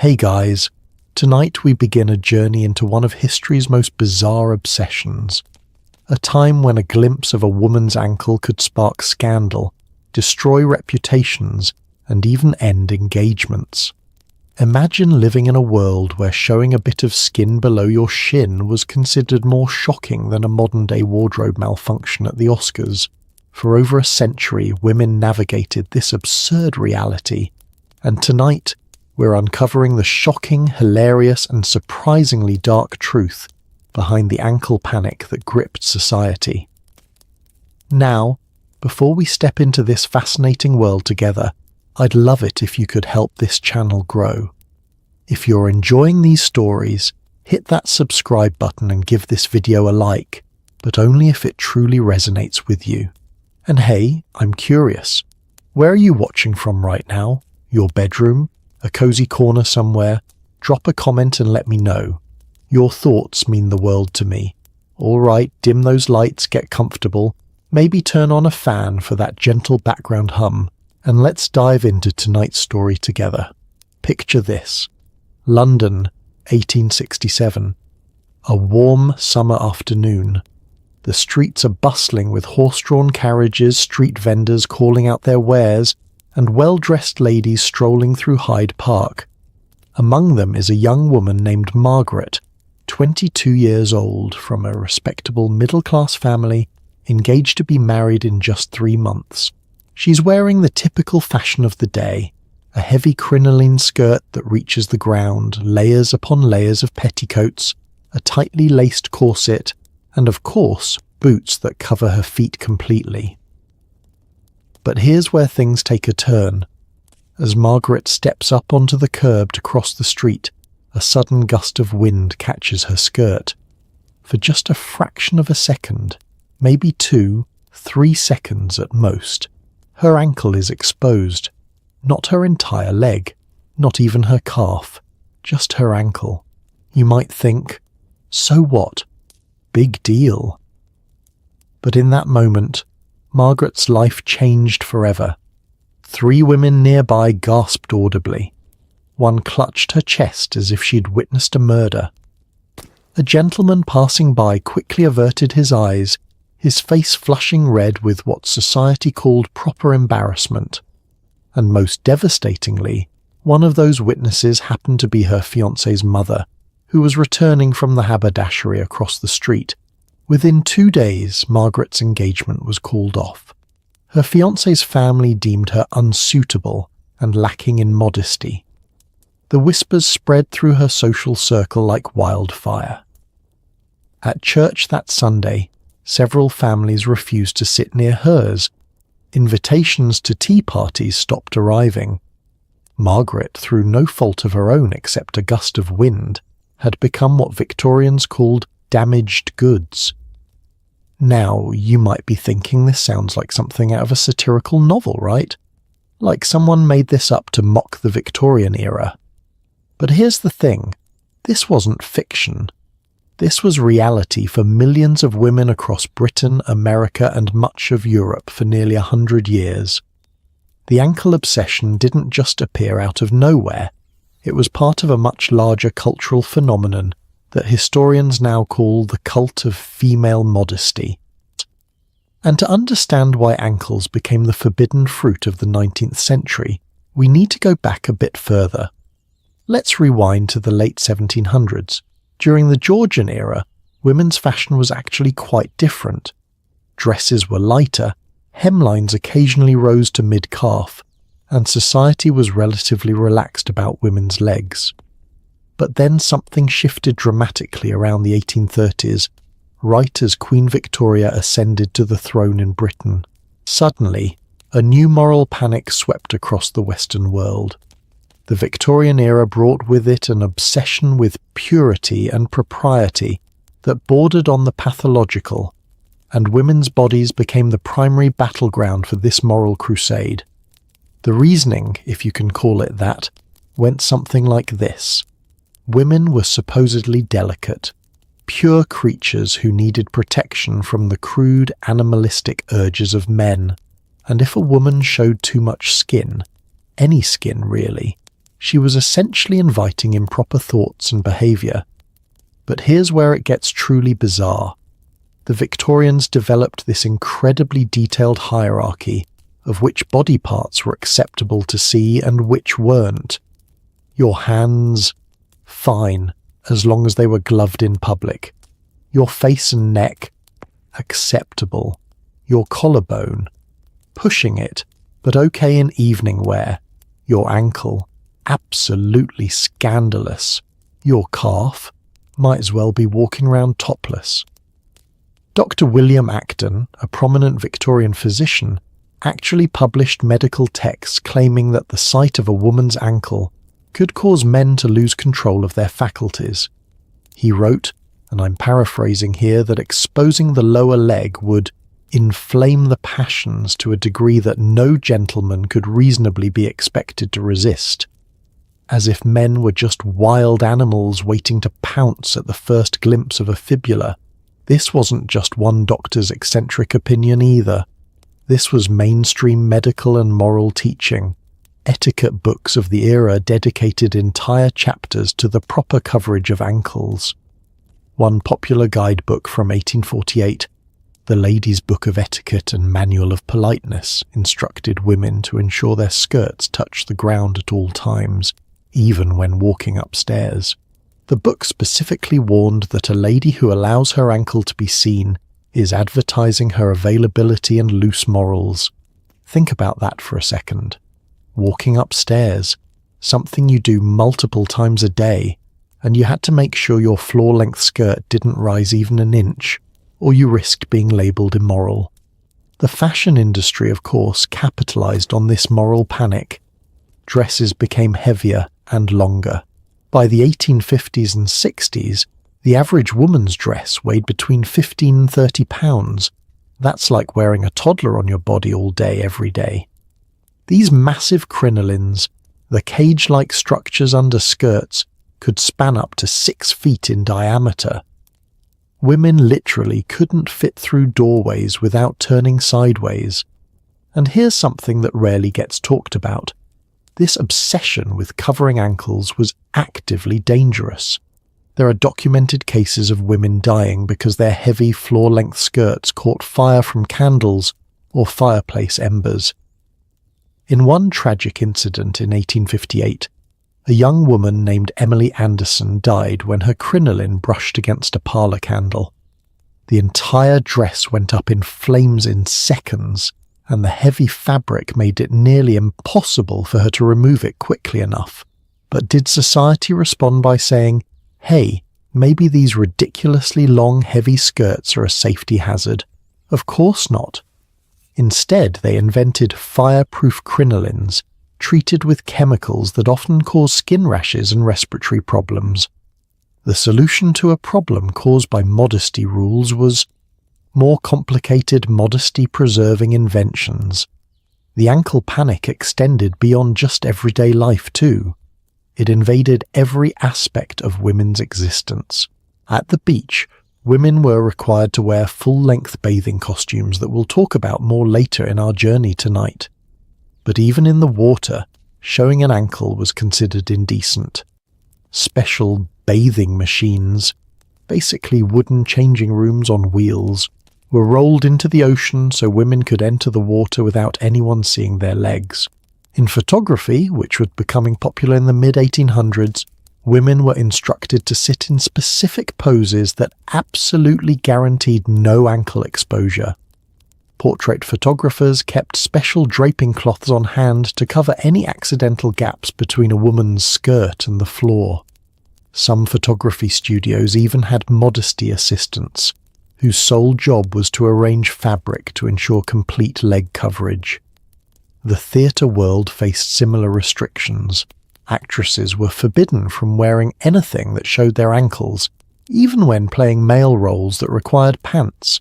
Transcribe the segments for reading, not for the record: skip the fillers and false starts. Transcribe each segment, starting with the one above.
Hey guys, tonight we begin a journey into one of history's most bizarre obsessions. A time when a glimpse of a woman's ankle could spark scandal, destroy reputations, and even end engagements. Imagine living in a world where showing a bit of skin below your shin was considered more shocking than a modern-day wardrobe malfunction at the Oscars. For over a century, women navigated this absurd reality, and tonight, we're uncovering the shocking, hilarious, and surprisingly dark truth behind the ankle panic that gripped society. Now, before we step into this fascinating world together, I'd love it if you could help this channel grow. If you're enjoying these stories, hit that subscribe button and give this video a like, but only if it truly resonates with you. And hey, I'm curious, where are you watching from right now? Your bedroom? A cozy corner somewhere? Drop a comment and let me know. Your thoughts mean the world to me. Alright, dim those lights, get comfortable, maybe turn on a fan for that gentle background hum, and let's dive into tonight's story together. Picture this. London, 1867. A warm summer afternoon. The streets are bustling with horse-drawn carriages, street vendors calling out their wares, and well-dressed ladies strolling through Hyde Park. Among them is a young woman named Margaret, 22 years old, from a respectable middle-class family, engaged to be married in just 3 months. She's wearing the typical fashion of the day, a heavy crinoline skirt that reaches the ground, layers upon layers of petticoats, a tightly laced corset, and of course, boots that cover her feet completely. But here's where things take a turn. As Margaret steps up onto the curb to cross the street, a sudden gust of wind catches her skirt. For just a fraction of a second, maybe 2-3 seconds at most, her ankle is exposed. Not her entire leg, not even her calf, just her ankle. You might think, so what? Big deal. But in that moment, Margaret's life changed forever. 3 women nearby gasped audibly. One clutched her chest as if she'd witnessed a murder. A gentleman passing by quickly averted his eyes, his face flushing red with what society called proper embarrassment. And most devastatingly, one of those witnesses happened to be her fiancé's mother, who was returning from the haberdashery across the street. Within 2 days, Margaret's engagement was called off. Her fiancé's family deemed her unsuitable and lacking in modesty. The whispers spread through her social circle like wildfire. At church that Sunday, several families refused to sit near hers. Invitations to tea parties stopped arriving. Margaret, through no fault of her own except a gust of wind, had become what Victorians called damaged goods. Now, you might be thinking this sounds like something out of a satirical novel, right? Like someone made this up to mock the Victorian era. But here's the thing, this wasn't fiction. This was reality for millions of women across Britain, America, and much of Europe for nearly 100 years. The ankle obsession didn't just appear out of nowhere. It was part of a much larger cultural phenomenon that historians now call the cult of female modesty. And to understand why ankles became the forbidden fruit of the 19th century, we need to go back a bit further. Let's rewind to the late 1700s. During the Georgian era, women's fashion was actually quite different. Dresses were lighter, hemlines occasionally rose to mid-calf, and society was relatively relaxed about women's legs. But then something shifted dramatically around the 1830s, right as Queen Victoria ascended to the throne in Britain. Suddenly, a new moral panic swept across the Western world. The Victorian era brought with it an obsession with purity and propriety that bordered on the pathological, and women's bodies became the primary battleground for this moral crusade. The reasoning, if you can call it that, went something like this. Women were supposedly delicate, pure creatures who needed protection from the crude, animalistic urges of men, and if a woman showed too much skin, any skin really, she was essentially inviting improper thoughts and behaviour. But here's where it gets truly bizarre. The Victorians developed this incredibly detailed hierarchy of which body parts were acceptable to see and which weren't. Your hands, fine, as long as they were gloved in public. Your face and neck, acceptable. Your collarbone, pushing it, but okay in evening wear. Your ankle, absolutely scandalous. Your calf, might as well be walking around topless. Dr. William Acton, a prominent Victorian physician, actually published medical texts claiming that the sight of a woman's ankle could cause men to lose control of their faculties. He wrote, and I'm paraphrasing here, that exposing the lower leg would inflame the passions to a degree that no gentleman could reasonably be expected to resist, as if men were just wild animals waiting to pounce at the first glimpse of a fibula. This wasn't just one doctor's eccentric opinion either. This was mainstream medical and moral teaching. Etiquette books of the era dedicated entire chapters to the proper coverage of ankles. One popular guidebook from 1848, The Lady's Book of Etiquette and Manual of Politeness, instructed women to ensure their skirts touch the ground at all times, even when walking upstairs. The book specifically warned that a lady who allows her ankle to be seen is advertising her availability and loose morals. Think about that for a second. Walking upstairs, something you do multiple times a day, and you had to make sure your floor-length skirt didn't rise even an inch, or you risked being labelled immoral. The fashion industry, of course, capitalised on this moral panic. Dresses became heavier and longer. By the 1850s and 60s, the average woman's dress weighed between 15 and 30 pounds. That's like wearing a toddler on your body all day, every day. These massive crinolines, the cage-like structures under skirts, could span up to 6 feet in diameter. Women literally couldn't fit through doorways without turning sideways. And here's something that rarely gets talked about. This obsession with covering ankles was actively dangerous. There are documented cases of women dying because their heavy floor-length skirts caught fire from candles or fireplace embers. In one tragic incident in 1858, a young woman named Emily Anderson died when her crinoline brushed against a parlour candle. The entire dress went up in flames in seconds, and the heavy fabric made it nearly impossible for her to remove it quickly enough. But did society respond by saying, hey, maybe these ridiculously long, heavy skirts are a safety hazard? Of course not. Instead, they invented fireproof crinolines, treated with chemicals that often cause skin rashes and respiratory problems. The solution to a problem caused by modesty rules was more complicated modesty-preserving inventions. The ankle panic extended beyond just everyday life too. It invaded every aspect of women's existence. At the beach, women were required to wear full-length bathing costumes that we'll talk about more later in our journey tonight. But even in the water, showing an ankle was considered indecent. Special bathing machines, basically wooden changing rooms on wheels, were rolled into the ocean so women could enter the water without anyone seeing their legs. In photography, which was becoming popular in the mid-1800s, women were instructed to sit in specific poses that absolutely guaranteed no ankle exposure. Portrait photographers kept special draping cloths on hand to cover any accidental gaps between a woman's skirt and the floor. Some photography studios even had modesty assistants, whose sole job was to arrange fabric to ensure complete leg coverage. The theatre world faced similar restrictions. Actresses were forbidden from wearing anything that showed their ankles, even when playing male roles that required pants.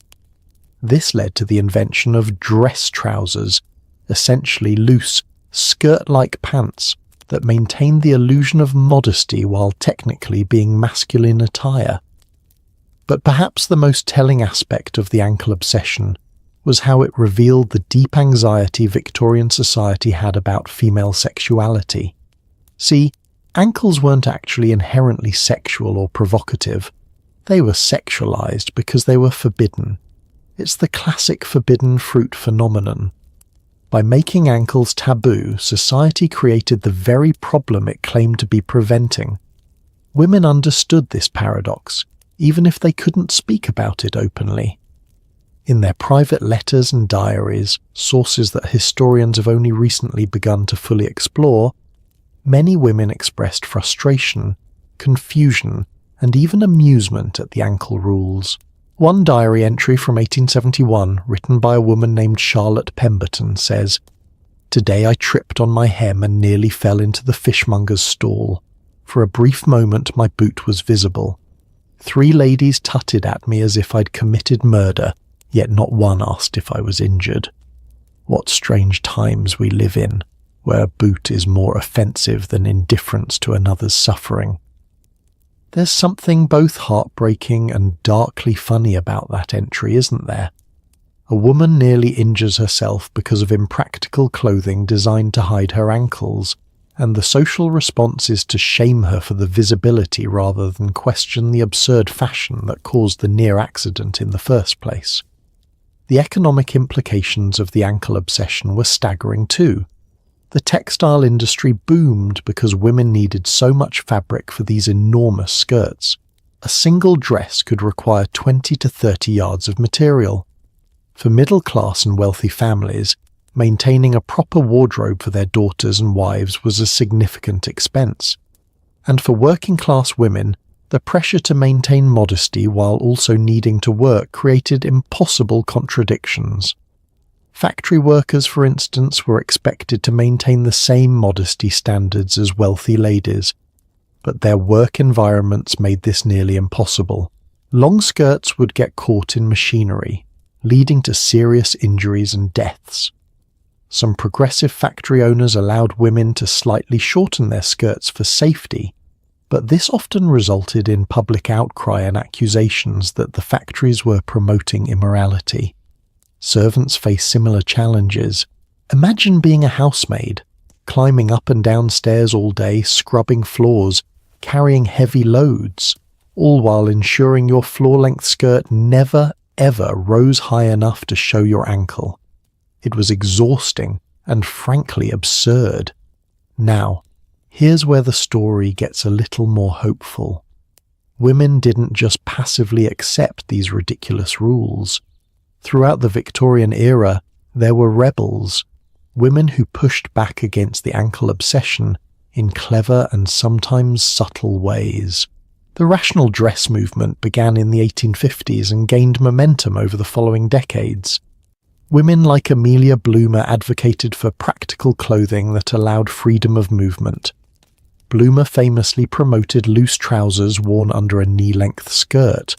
This led to the invention of dress trousers, essentially loose, skirt-like pants that maintained the illusion of modesty while technically being masculine attire. But perhaps the most telling aspect of the ankle obsession was how it revealed the deep anxiety Victorian society had about female sexuality. See, Ankles weren't actually inherently sexual or provocative. They were sexualized because they were forbidden. It's the classic forbidden fruit phenomenon. By making ankles taboo, society created the very problem it claimed to be preventing. Women understood this paradox, even if they couldn't speak about it openly. In their private letters and diaries, sources that historians have only recently begun to fully explore, many women expressed frustration, confusion, and even amusement at the ankle rules. One diary entry from 1871, written by a woman named Charlotte Pemberton, says, "Today I tripped on my hem and nearly fell into the fishmonger's stall. For a brief moment my boot was visible. 3 ladies tutted at me as if I'd committed murder, yet not one asked if I was injured. What strange times we live in, where a boot is more offensive than indifference to another's suffering." There's something both heartbreaking and darkly funny about that entry, isn't there? A woman nearly injures herself because of impractical clothing designed to hide her ankles, and the social response is to shame her for the visibility rather than question the absurd fashion that caused the near accident in the first place. The economic implications of the ankle obsession were staggering too. The textile industry boomed because women needed so much fabric for these enormous skirts. A single dress could require 20 to 30 yards of material. For middle-class and wealthy families, maintaining a proper wardrobe for their daughters and wives was a significant expense. And for working-class women, the pressure to maintain modesty while also needing to work created impossible contradictions. Factory workers, for instance, were expected to maintain the same modesty standards as wealthy ladies, but their work environments made this nearly impossible. Long skirts would get caught in machinery, leading to serious injuries and deaths. Some progressive factory owners allowed women to slightly shorten their skirts for safety, but this often resulted in public outcry and accusations that the factories were promoting immorality. Servants face similar challenges. Imagine being a housemaid, climbing up and down stairs all day, scrubbing floors, carrying heavy loads, all while ensuring your floor-length skirt never, ever rose high enough to show your ankle. It was exhausting and frankly absurd. Now, here's where the story gets a little more hopeful. Women didn't just passively accept these ridiculous rules. Throughout the Victorian era, there were rebels, women who pushed back against the ankle obsession in clever and sometimes subtle ways. The rational dress movement began in the 1850s and gained momentum over the following decades. Women like Amelia Bloomer advocated for practical clothing that allowed freedom of movement. Bloomer famously promoted loose trousers worn under a knee-length skirt,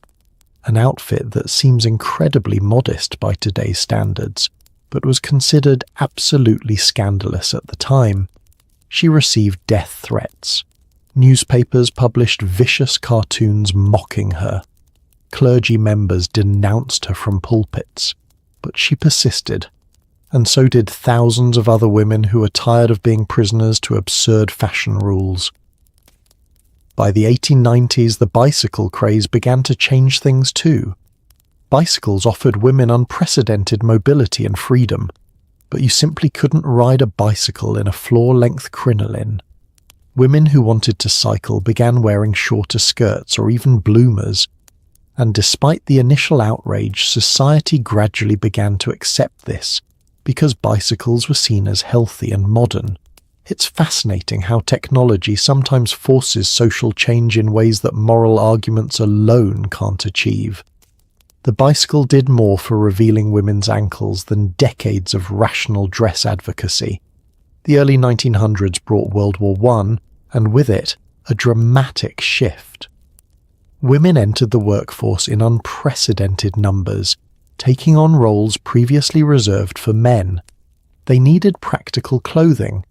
an outfit that seems incredibly modest by today's standards, but was considered absolutely scandalous at the time. She received death threats. Newspapers published vicious cartoons mocking her. Clergy members denounced her from pulpits, but she persisted, and so did thousands of other women who were tired of being prisoners to absurd fashion rules. By the 1890s, the bicycle craze began to change things too. Bicycles offered women unprecedented mobility and freedom, but you simply couldn't ride a bicycle in a floor-length crinoline. Women who wanted to cycle began wearing shorter skirts or even bloomers, and despite the initial outrage, society gradually began to accept this because bicycles were seen as healthy and modern. It's fascinating how technology sometimes forces social change in ways that moral arguments alone can't achieve. The bicycle did more for revealing women's ankles than decades of rational dress advocacy. The early 1900s brought World War I, and with it, a dramatic shift. Women entered the workforce in unprecedented numbers, taking on roles previously reserved for men. They needed practical clothing.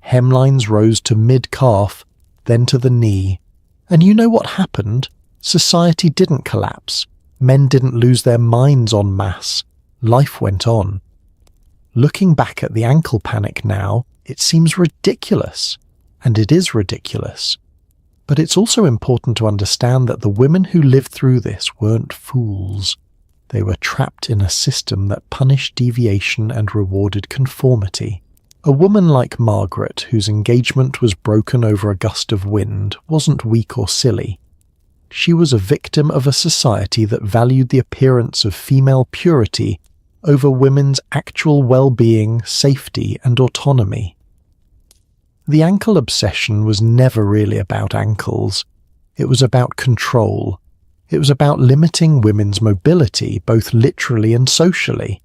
Hemlines rose to mid-calf, then to the knee. And you know what happened? Society didn't collapse. Men didn't lose their minds en masse. Life went on. Looking back at the ankle panic now, it seems ridiculous. And it is ridiculous. But it's also important to understand that the women who lived through this weren't fools. They were trapped in a system that punished deviation and rewarded conformity. A woman like Margaret, whose engagement was broken over a gust of wind, wasn't weak or silly. She was a victim of a society that valued the appearance of female purity over women's actual well-being, safety, and autonomy. The ankle obsession was never really about ankles. It was about control. It was about limiting women's mobility, both literally and socially.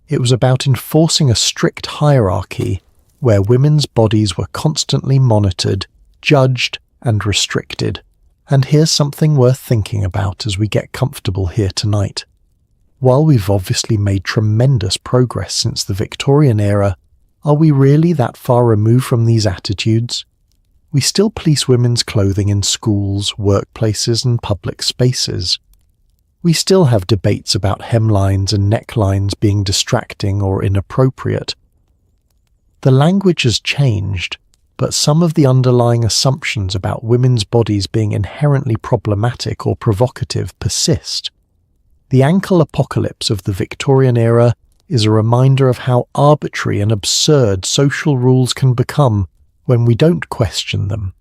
It was about enforcing a strict hierarchy where women's bodies were constantly monitored, judged, and restricted. And here's something worth thinking about as we get comfortable here tonight. While we've obviously made tremendous progress since the Victorian era, are we really that far removed from these attitudes? We still police women's clothing in schools, workplaces, and public spaces. We still have debates about hemlines and necklines being distracting or inappropriate. The language has changed, but some of the underlying assumptions about women's bodies being inherently problematic or provocative persist. The ankle apocalypse of the Victorian era is a reminder of how arbitrary and absurd social rules can become when we don't question them.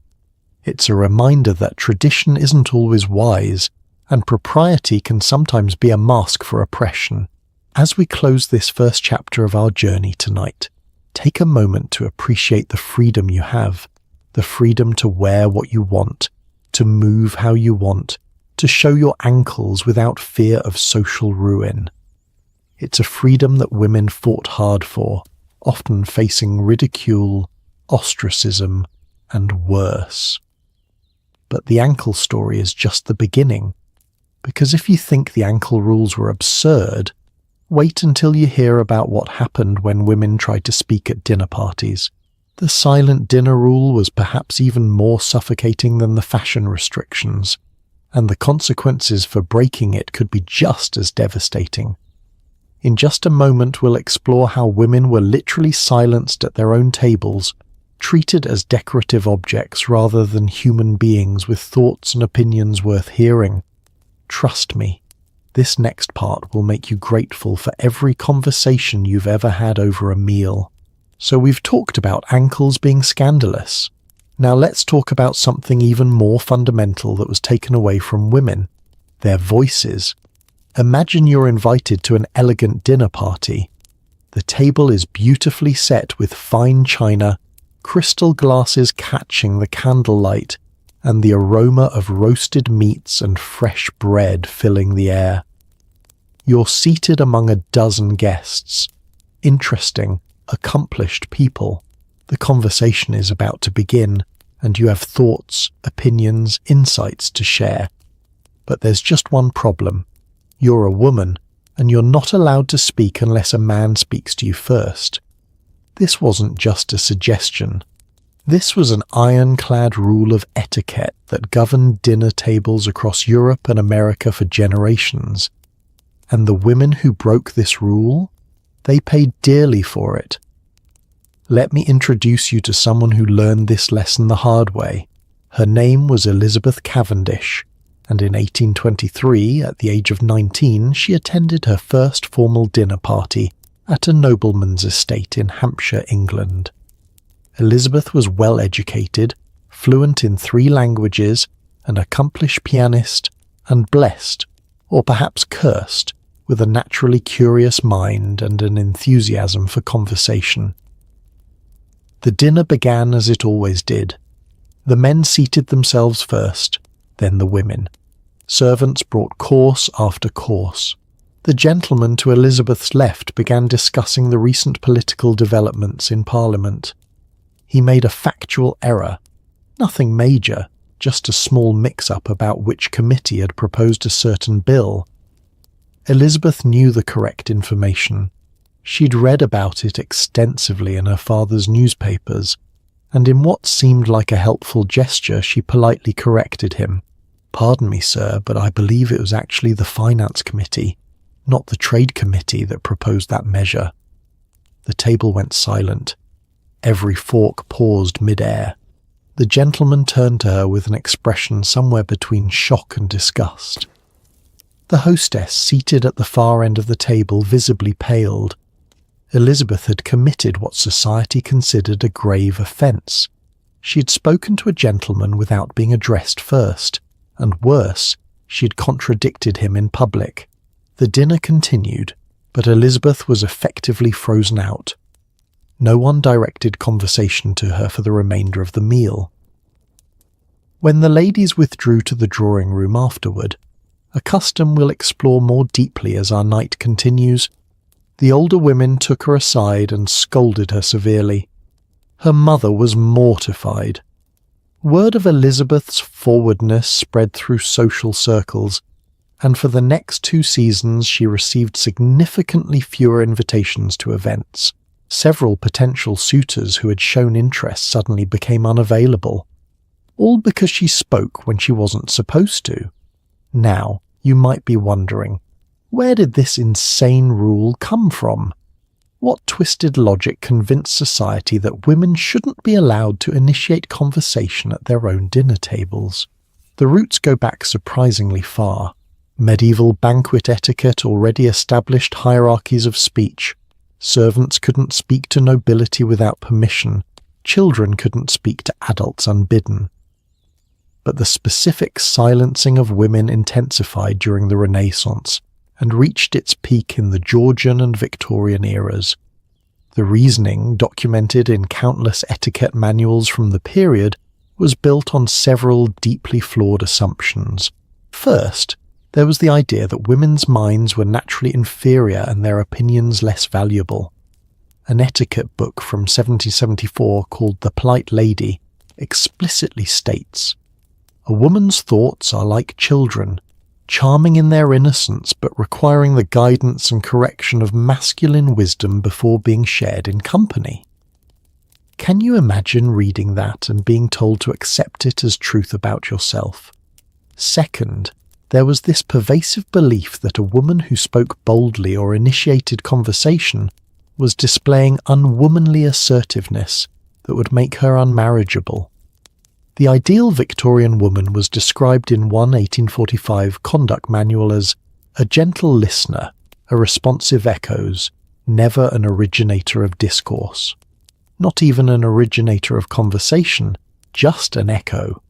It's a reminder that tradition isn't always wise, and propriety can sometimes be a mask for oppression. As we close this first chapter of our journey tonight, take a moment to appreciate the freedom you have, the freedom to wear what you want, to move how you want, to show your ankles without fear of social ruin. It's a freedom that women fought hard for, often facing ridicule, ostracism, and worse. But the ankle story is just the beginning, because if you think the ankle rules were absurd, wait until you hear about what happened when women tried to speak at dinner parties. The silent dinner rule was perhaps even more suffocating than the fashion restrictions, and the consequences for breaking it could be just as devastating. In just a moment, we'll explore how women were literally silenced at their own tables, treated as decorative objects rather than human beings with thoughts and opinions worth hearing. Trust me, this next part will make you grateful for every conversation you've ever had over a meal. So we've talked about ankles being scandalous. Now let's talk about something even more fundamental that was taken away from women: their voices. Imagine you're invited to an elegant dinner party. The table is beautifully set with fine china, crystal glasses catching the candlelight, and the aroma of roasted meats and fresh bread filling the air. You're seated among a dozen guests, interesting, accomplished people. The conversation is about to begin, and you have thoughts, opinions, insights to share. But there's just one problem. You're a woman, and you're not allowed to speak unless a man speaks to you first. This wasn't just a suggestion. This was an ironclad rule of etiquette that governed dinner tables across Europe and America for generations. And the women who broke this rule, they paid dearly for it. Let me introduce you to someone who learned this lesson the hard way. Her name was Elizabeth Cavendish, and in 1823, at the age of 19, she attended her first formal dinner party at a nobleman's estate in Hampshire, England. Elizabeth was well educated, fluent in 3 languages, an accomplished pianist, and blessed, or perhaps cursed, with a naturally curious mind and an enthusiasm for conversation. The dinner began as it always did. The men seated themselves first, then the women. Servants brought course after course. The gentleman to Elizabeth's left began discussing the recent political developments in Parliament. He made a factual error. Nothing major, just a small mix-up about which committee had proposed a certain bill. Elizabeth knew the correct information. She'd read about it extensively in her father's newspapers, and in what seemed like a helpful gesture she politely corrected him. "Pardon me, sir, but I believe it was actually the Finance Committee, not the Trade Committee, that proposed that measure." The table went silent. Every fork paused mid-air. The gentleman turned to her with an expression somewhere between shock and disgust. The hostess, seated at the far end of the table, visibly paled. Elizabeth had committed what society considered a grave offence. She had spoken to a gentleman without being addressed first, and worse, she had contradicted him in public. The dinner continued, but Elizabeth was effectively frozen out. No one directed conversation to her for the remainder of the meal. When the ladies withdrew to the drawing room afterward, a custom we'll explore more deeply as our night continues, the older women took her aside and scolded her severely. Her mother was mortified. Word of Elizabeth's forwardness spread through social circles, and for the next 2 seasons she received significantly fewer invitations to events. Several potential suitors who had shown interest suddenly became unavailable, all because she spoke when she wasn't supposed to. Now, you might be wondering, where did this insane rule come from? What twisted logic convinced society that women shouldn't be allowed to initiate conversation at their own dinner tables? The roots go back surprisingly far. Medieval banquet etiquette already established hierarchies of speech. Servants couldn't speak to nobility without permission. Children couldn't speak to adults unbidden. But the specific silencing of women intensified during the Renaissance and reached its peak in the Georgian and Victorian eras. The reasoning, documented in countless etiquette manuals from the period, was built on several deeply flawed assumptions. First, there was the idea that women's minds were naturally inferior and their opinions less valuable. An etiquette book from 1774 called The Polite Lady explicitly states, "A woman's thoughts are like children, charming in their innocence but requiring the guidance and correction of masculine wisdom before being shared in company." Can you imagine reading that and being told to accept it as truth about yourself? Second, there was this pervasive belief that a woman who spoke boldly or initiated conversation was displaying unwomanly assertiveness that would make her unmarriageable. The ideal Victorian woman was described in one 1845 conduct manual as a gentle listener, a responsive echoes, never an originator of discourse. Not even an originator of conversation, just an echo.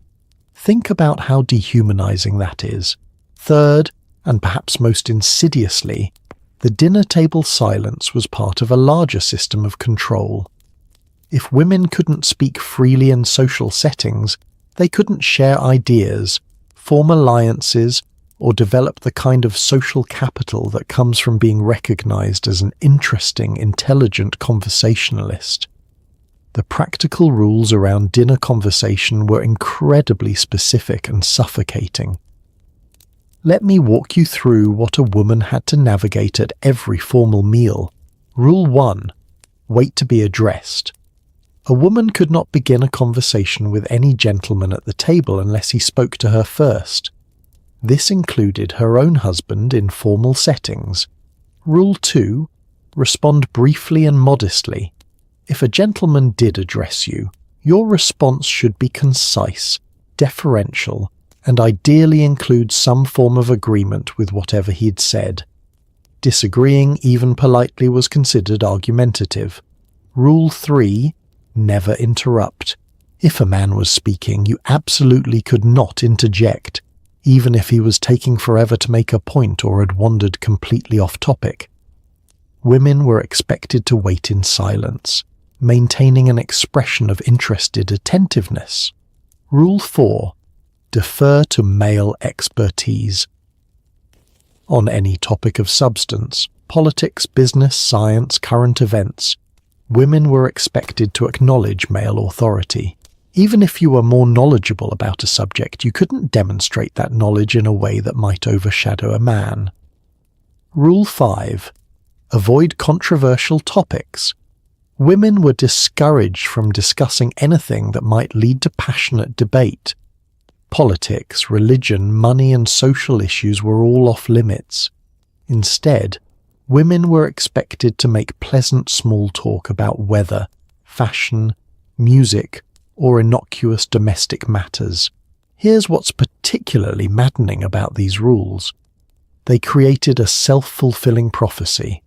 Think about how dehumanizing that is. Third, and perhaps most insidiously, the dinner table silence was part of a larger system of control. If women couldn't speak freely in social settings, they couldn't share ideas, form alliances, or develop the kind of social capital that comes from being recognized as an interesting, intelligent conversationalist. The practical rules around dinner conversation were incredibly specific and suffocating. Let me walk you through what a woman had to navigate at every formal meal. Rule 1. Wait to be addressed. A woman could not begin a conversation with any gentleman at the table unless he spoke to her first. This included her own husband in formal settings. Rule 2. Respond briefly and modestly. If a gentleman did address you, your response should be concise, deferential, and ideally include some form of agreement with whatever he'd said. Disagreeing, even politely, was considered argumentative. Rule 3. Never interrupt. If a man was speaking, you absolutely could not interject, even if he was taking forever to make a point or had wandered completely off topic. Women were expected to wait in silence, maintaining an expression of interested attentiveness. Rule 4. Defer to male expertise. On any topic of substance, politics, business, science, current events, women were expected to acknowledge male authority. Even if you were more knowledgeable about a subject, you couldn't demonstrate that knowledge in a way that might overshadow a man. Rule 5. Avoid controversial topics. Women were discouraged from discussing anything that might lead to passionate debate. Politics, religion, money, and social issues were all off limits. Instead, women were expected to make pleasant small talk about weather, fashion, music, or innocuous domestic matters. Here's what's particularly maddening about these rules. They created a self-fulfilling prophecy.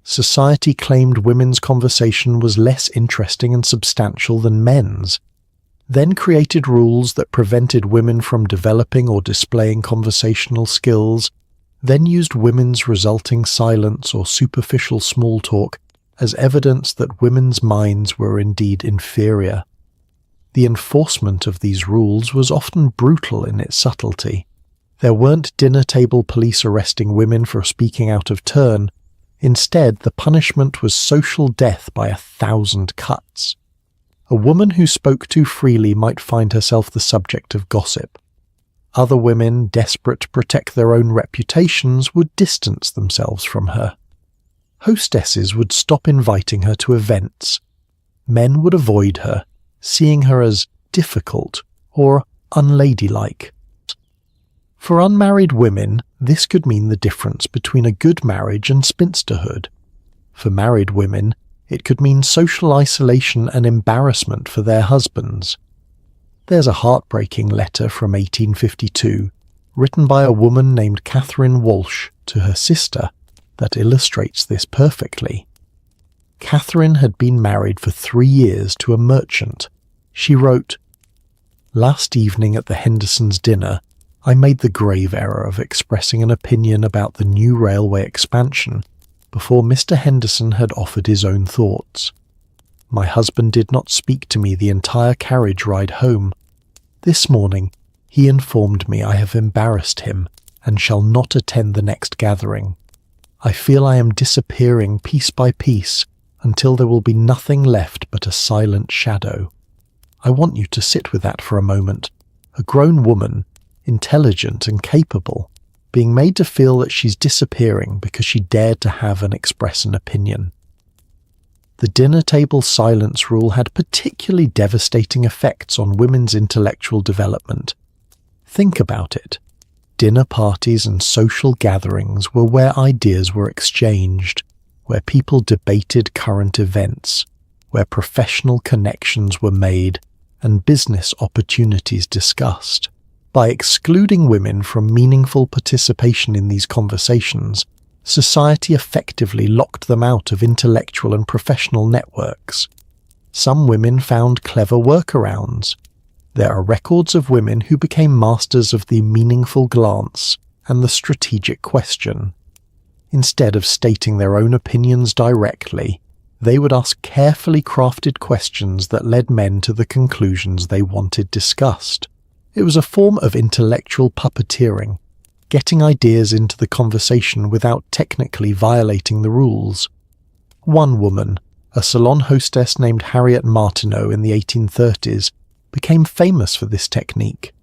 Society claimed women's conversation was less interesting and substantial than men's, then created rules that prevented women from developing or displaying conversational skills, then used women's resulting silence or superficial small talk as evidence that women's minds were indeed inferior. The enforcement of these rules was often brutal in its subtlety. There weren't dinner-table police arresting women for speaking out of turn. Instead, the punishment was social death by 1,000 cuts. A woman who spoke too freely might find herself the subject of gossip. Other women, desperate to protect their own reputations, would distance themselves from her. Hostesses would stop inviting her to events. Men would avoid her, seeing her as difficult or unladylike. For unmarried women, this could mean the difference between a good marriage and spinsterhood. For married women, it could mean social isolation and embarrassment for their husbands. There's a heartbreaking letter from 1852, written by a woman named Catherine Walsh to her sister, that illustrates this perfectly. Catherine had been married for 3 years to a merchant. She wrote, "Last evening at the Hendersons' dinner, I made the grave error of expressing an opinion about the new railway expansion before Mr. Henderson had offered his own thoughts. My husband did not speak to me the entire carriage ride home. This morning he informed me I have embarrassed him and shall not attend the next gathering. I feel I am disappearing piece by piece until there will be nothing left but a silent shadow. I want you to sit with that for a moment. A grown woman, intelligent and capable, being made to feel that she's disappearing because she dared to have and express an opinion." The dinner table silence rule had particularly devastating effects on women's intellectual development. Think about it. Dinner parties and social gatherings were where ideas were exchanged, where people debated current events, where professional connections were made and business opportunities discussed. By excluding women from meaningful participation in these conversations, society effectively locked them out of intellectual and professional networks. Some women found clever workarounds. There are records of women who became masters of the meaningful glance and the strategic question. Instead of stating their own opinions directly, they would ask carefully crafted questions that led men to the conclusions they wanted discussed. It was a form of intellectual puppeteering, getting ideas into the conversation without technically violating the rules. One woman, a salon hostess named Harriet Martineau in the 1830s, became famous for this technique.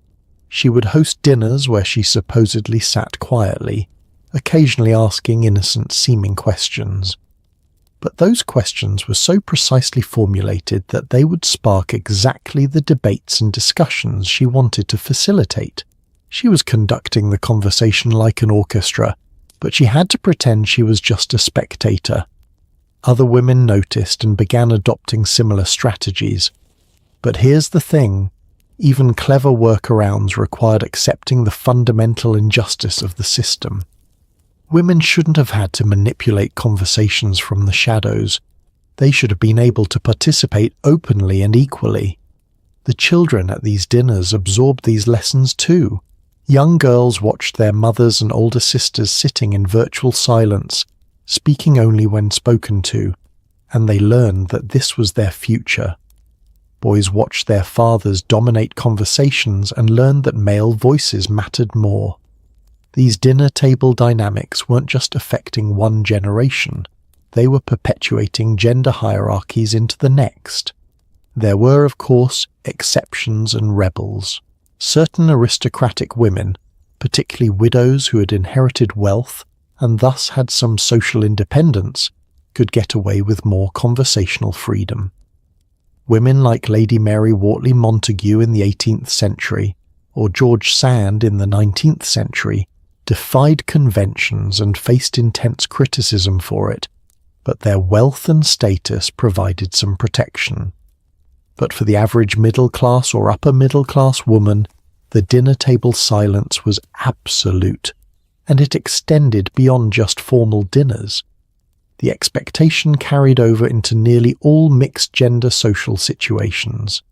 She would host dinners where she supposedly sat quietly, occasionally asking innocent-seeming questions. But those questions were so precisely formulated that they would spark exactly the debates and discussions she wanted to facilitate. She was conducting the conversation like an orchestra, but she had to pretend she was just a spectator. Other women noticed and began adopting similar strategies. But here's the thing, even clever workarounds required accepting the fundamental injustice of the system. Women shouldn't have had to manipulate conversations from the shadows. They should have been able to participate openly and equally. The children at these dinners absorbed these lessons too. Young girls watched their mothers and older sisters sitting in virtual silence, speaking only when spoken to, and they learned that this was their future. Boys watched their fathers dominate conversations and learned that male voices mattered more. These dinner table dynamics weren't just affecting one generation, they were perpetuating gender hierarchies into the next. There were, of course, exceptions and rebels. Certain aristocratic women, particularly widows who had inherited wealth and thus had some social independence, could get away with more conversational freedom. Women like Lady Mary Wortley Montagu in the 18th century, or George Sand in the 19th century, defied conventions and faced intense criticism for it, but their wealth and status provided some protection. But for the average middle-class or upper-middle-class woman, the dinner table silence was absolute, and it extended beyond just formal dinners. The expectation carried over into nearly all mixed-gender social situations.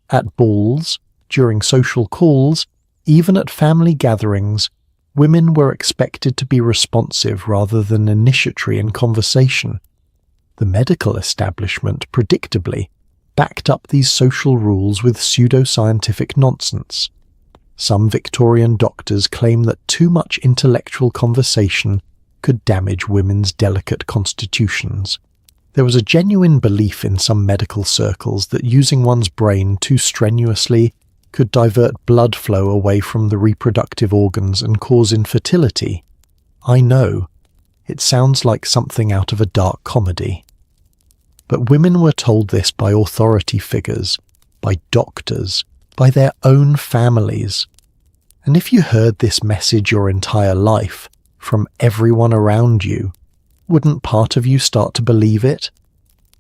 At balls, during social calls, even at family gatherings, women were expected to be responsive rather than initiatory in conversation. The medical establishment, predictably, backed up these social rules with pseudoscientific nonsense. Some Victorian doctors claim that too much intellectual conversation could damage women's delicate constitutions. There was a genuine belief in some medical circles that using one's brain too strenuously could divert blood flow away from the reproductive organs and cause infertility. I know, it sounds like something out of a dark comedy. But women were told this by authority figures, by doctors, by their own families. And if you heard this message your entire life, from everyone around you, wouldn't part of you start to believe it?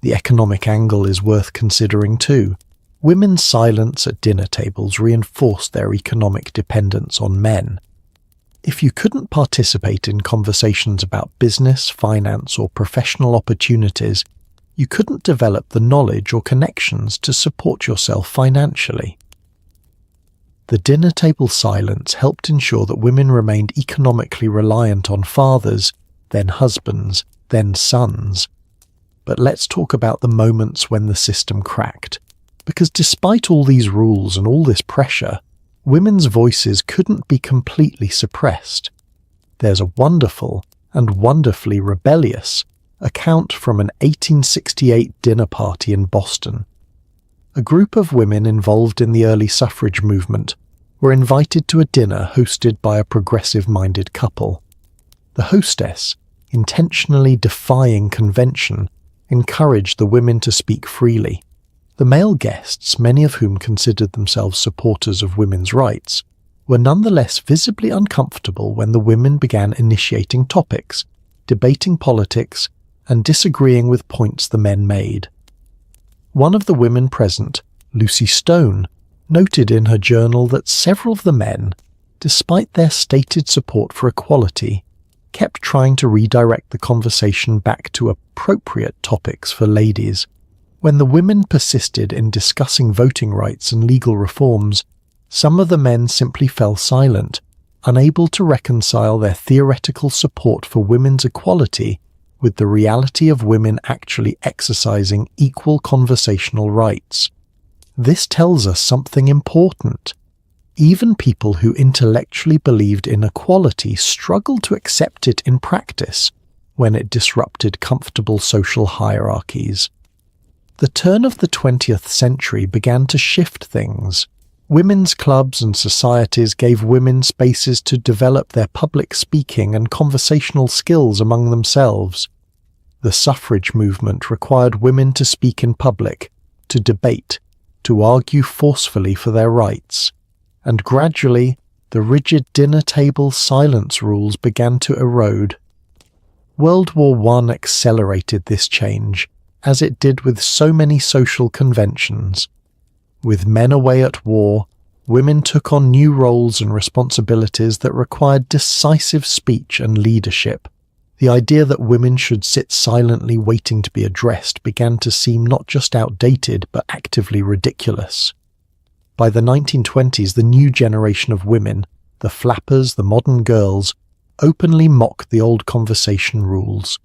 The economic angle is worth considering too. Women's silence at dinner tables reinforced their economic dependence on men. If you couldn't participate in conversations about business, finance, or professional opportunities, you couldn't develop the knowledge or connections to support yourself financially. The dinner table silence helped ensure that women remained economically reliant on fathers, then husbands, then sons. But let's talk about the moments when the system cracked. Because despite all these rules and all this pressure, women's voices couldn't be completely suppressed. There's a wonderful and wonderfully rebellious account from an 1868 dinner party in Boston. A group of women involved in the early suffrage movement were invited to a dinner hosted by a progressive-minded couple. The hostess, intentionally defying convention, encouraged the women to speak freely. The male guests, many of whom considered themselves supporters of women's rights, were nonetheless visibly uncomfortable when the women began initiating topics, debating politics, and disagreeing with points the men made. One of the women present, Lucy Stone, noted in her journal that several of the men, despite their stated support for equality, kept trying to redirect the conversation back to appropriate topics for ladies. When the women persisted in discussing voting rights and legal reforms, some of the men simply fell silent, unable to reconcile their theoretical support for women's equality with the reality of women actually exercising equal conversational rights. This tells us something important. Even people who intellectually believed in equality struggled to accept it in practice when it disrupted comfortable social hierarchies. The turn of the 20th century began to shift things. Women's clubs and societies gave women spaces to develop their public speaking and conversational skills among themselves. The suffrage movement required women to speak in public, to debate, to argue forcefully for their rights. And gradually, the rigid dinner table silence rules began to erode. World War I accelerated this change, as it did with so many social conventions. With men away at war, women took on new roles and responsibilities that required decisive speech and leadership. The idea that women should sit silently waiting to be addressed began to seem not just outdated but actively ridiculous. By the 1920s, the new generation of women, the flappers, the modern girls, openly mocked the old conversation rules.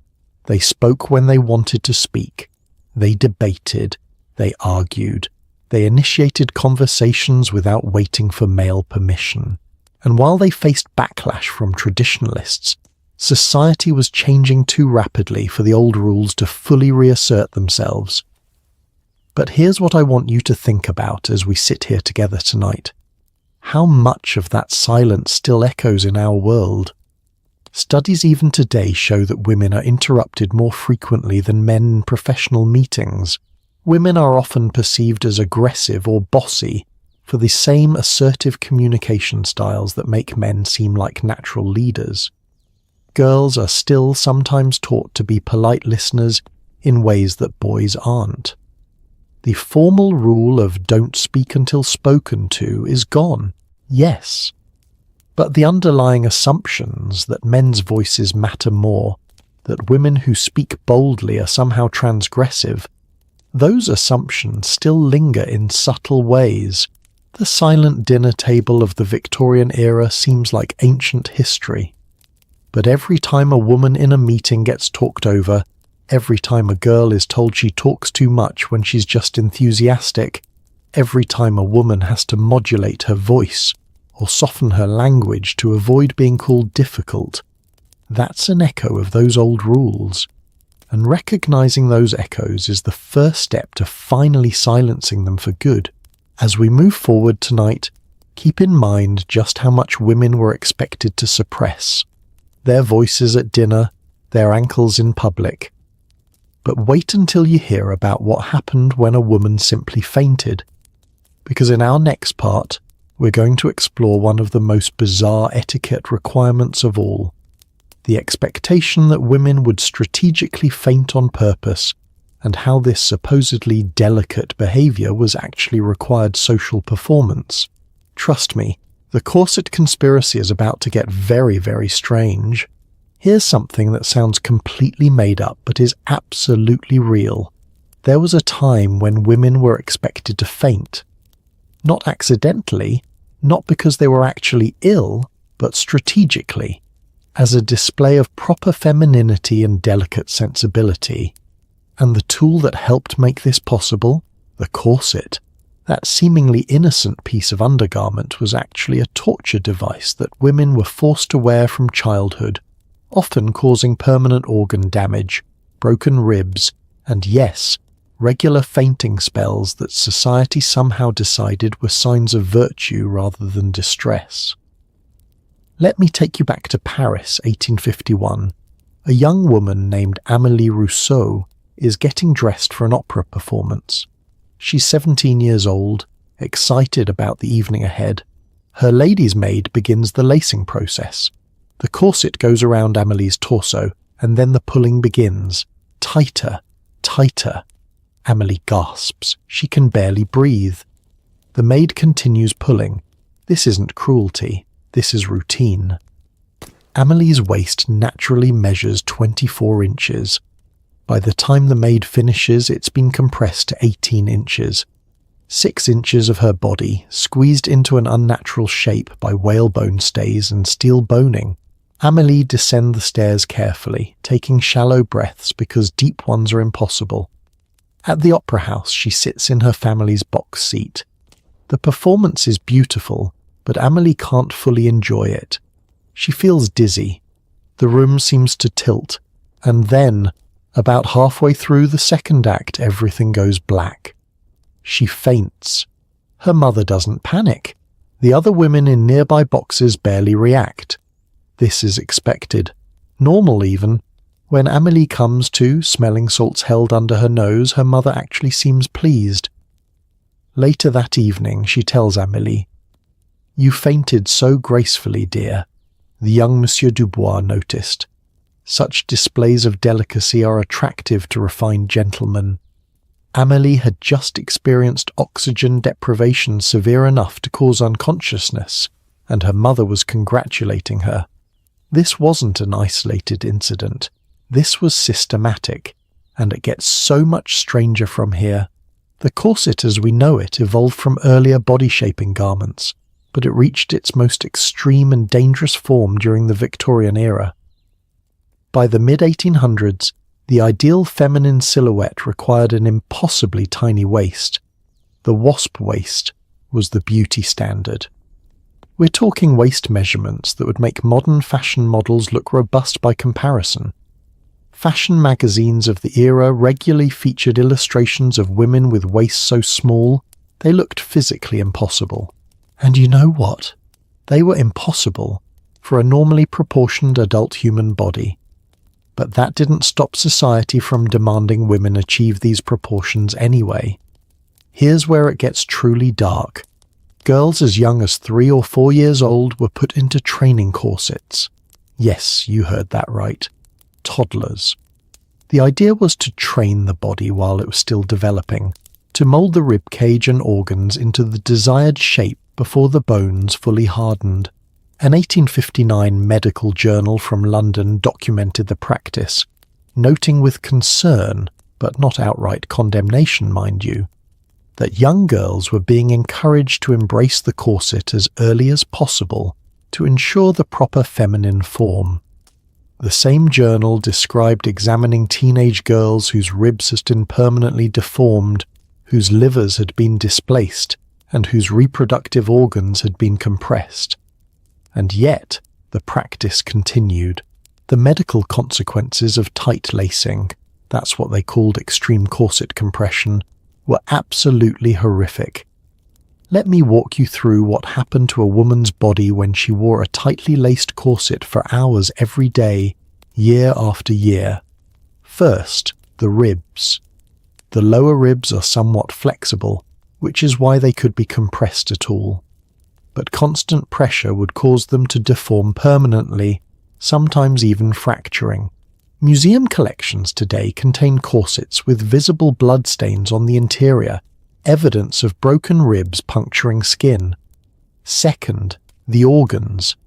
They spoke when they wanted to speak. They debated. They argued. They initiated conversations without waiting for male permission. And while they faced backlash from traditionalists, society was changing too rapidly for the old rules to fully reassert themselves. But here's what I want you to think about as we sit here together tonight. How much of that silence still echoes in our world? Studies even today show that women are interrupted more frequently than men in professional meetings. Women are often perceived as aggressive or bossy for the same assertive communication styles that make men seem like natural leaders. Girls are still sometimes taught to be polite listeners in ways that boys aren't. The formal rule of don't speak until spoken to is gone, yes. But the underlying assumptions that men's voices matter more, that women who speak boldly are somehow transgressive, those assumptions still linger in subtle ways. The silent dinner table of the Victorian era seems like ancient history. But every time a woman in a meeting gets talked over, every time a girl is told she talks too much when she's just enthusiastic, every time a woman has to modulate her voice or soften her language to avoid being called difficult, that's an echo of those old rules. And recognizing those echoes is the first step to finally silencing them for good. As we move forward tonight, keep in mind just how much women were expected to suppress. Their voices at dinner, their ankles in public. But wait until you hear about what happened when a woman simply fainted. Because in our next part, we're going to explore one of the most bizarre etiquette requirements of all. The expectation that women would strategically faint on purpose, and how this supposedly delicate behaviour was actually required social performance. Trust me, the corset conspiracy is about to get very, very strange. Here's something that sounds completely made up but is absolutely real. There was a time when women were expected to faint. Not accidentally, not because they were actually ill, but strategically, as a display of proper femininity and delicate sensibility. And the tool that helped make this possible, the corset, that seemingly innocent piece of undergarment, was actually a torture device that women were forced to wear from childhood, often causing permanent organ damage, broken ribs, and yes, regular fainting spells that society somehow decided were signs of virtue rather than distress. Let me take you back to Paris, 1851. A young woman named Amélie Rousseau is getting dressed for an opera performance. She's 17 years old, excited about the evening ahead. Her lady's maid begins the lacing process. The corset goes around Amélie's torso, and then the pulling begins. Tighter, tighter. Amélie gasps. She can barely breathe. The maid continues pulling. This isn't cruelty. This is routine. Amélie's waist naturally measures 24 inches. By the time the maid finishes, it's been compressed to 18 inches. 6 inches of her body, squeezed into an unnatural shape by whalebone stays and steel boning. Amélie descends the stairs carefully, taking shallow breaths because deep ones are impossible. At the opera house, she sits in her family's box seat. The performance is beautiful, but Amélie can't fully enjoy it. She feels dizzy. The room seems to tilt, and then, about halfway through the second act, everything goes black. She faints. Her mother doesn't panic. The other women in nearby boxes barely react. This is expected. Normal even. When Amélie comes to, smelling salts held under her nose, her mother actually seems pleased. Later that evening, she tells Amélie, "You fainted so gracefully, dear," the young Monsieur Dubois noticed. Such displays of delicacy are attractive to refined gentlemen. Amélie had just experienced oxygen deprivation severe enough to cause unconsciousness, and her mother was congratulating her. This wasn't an isolated incident. This was systematic, and it gets so much stranger from here. The corset as we know it evolved from earlier body-shaping garments, but it reached its most extreme and dangerous form during the Victorian era. By the mid-1800s, the ideal feminine silhouette required an impossibly tiny waist. The wasp waist was the beauty standard. We're talking waist measurements that would make modern fashion models look robust by comparison. Fashion magazines of the era regularly featured illustrations of women with waists so small they looked physically impossible. And you know what? They were impossible for a normally proportioned adult human body. But that didn't stop society from demanding women achieve these proportions anyway. Here's where it gets truly dark. Girls as young as 3 or 4 years old were put into training corsets. Yes, you heard that right. Toddlers. The idea was to train the body while it was still developing, to mold the rib cage and organs into the desired shape before the bones fully hardened. An 1859 medical journal from London documented the practice, noting with concern, but not outright condemnation, mind you, that young girls were being encouraged to embrace the corset as early as possible to ensure the proper feminine form. The same journal described examining teenage girls whose ribs had been permanently deformed, whose livers had been displaced, and whose reproductive organs had been compressed. And yet, the practice continued. The medical consequences of tight lacing, that's what they called extreme corset compression, were absolutely horrific. Let me walk you through what happened to a woman's body when she wore a tightly laced corset for hours every day, year after year. First, the ribs. The lower ribs are somewhat flexible, which is why they could be compressed at all. But constant pressure would cause them to deform permanently, sometimes even fracturing. Museum collections today contain corsets with visible bloodstains on the interior, evidence of broken ribs puncturing skin. Second, the organs.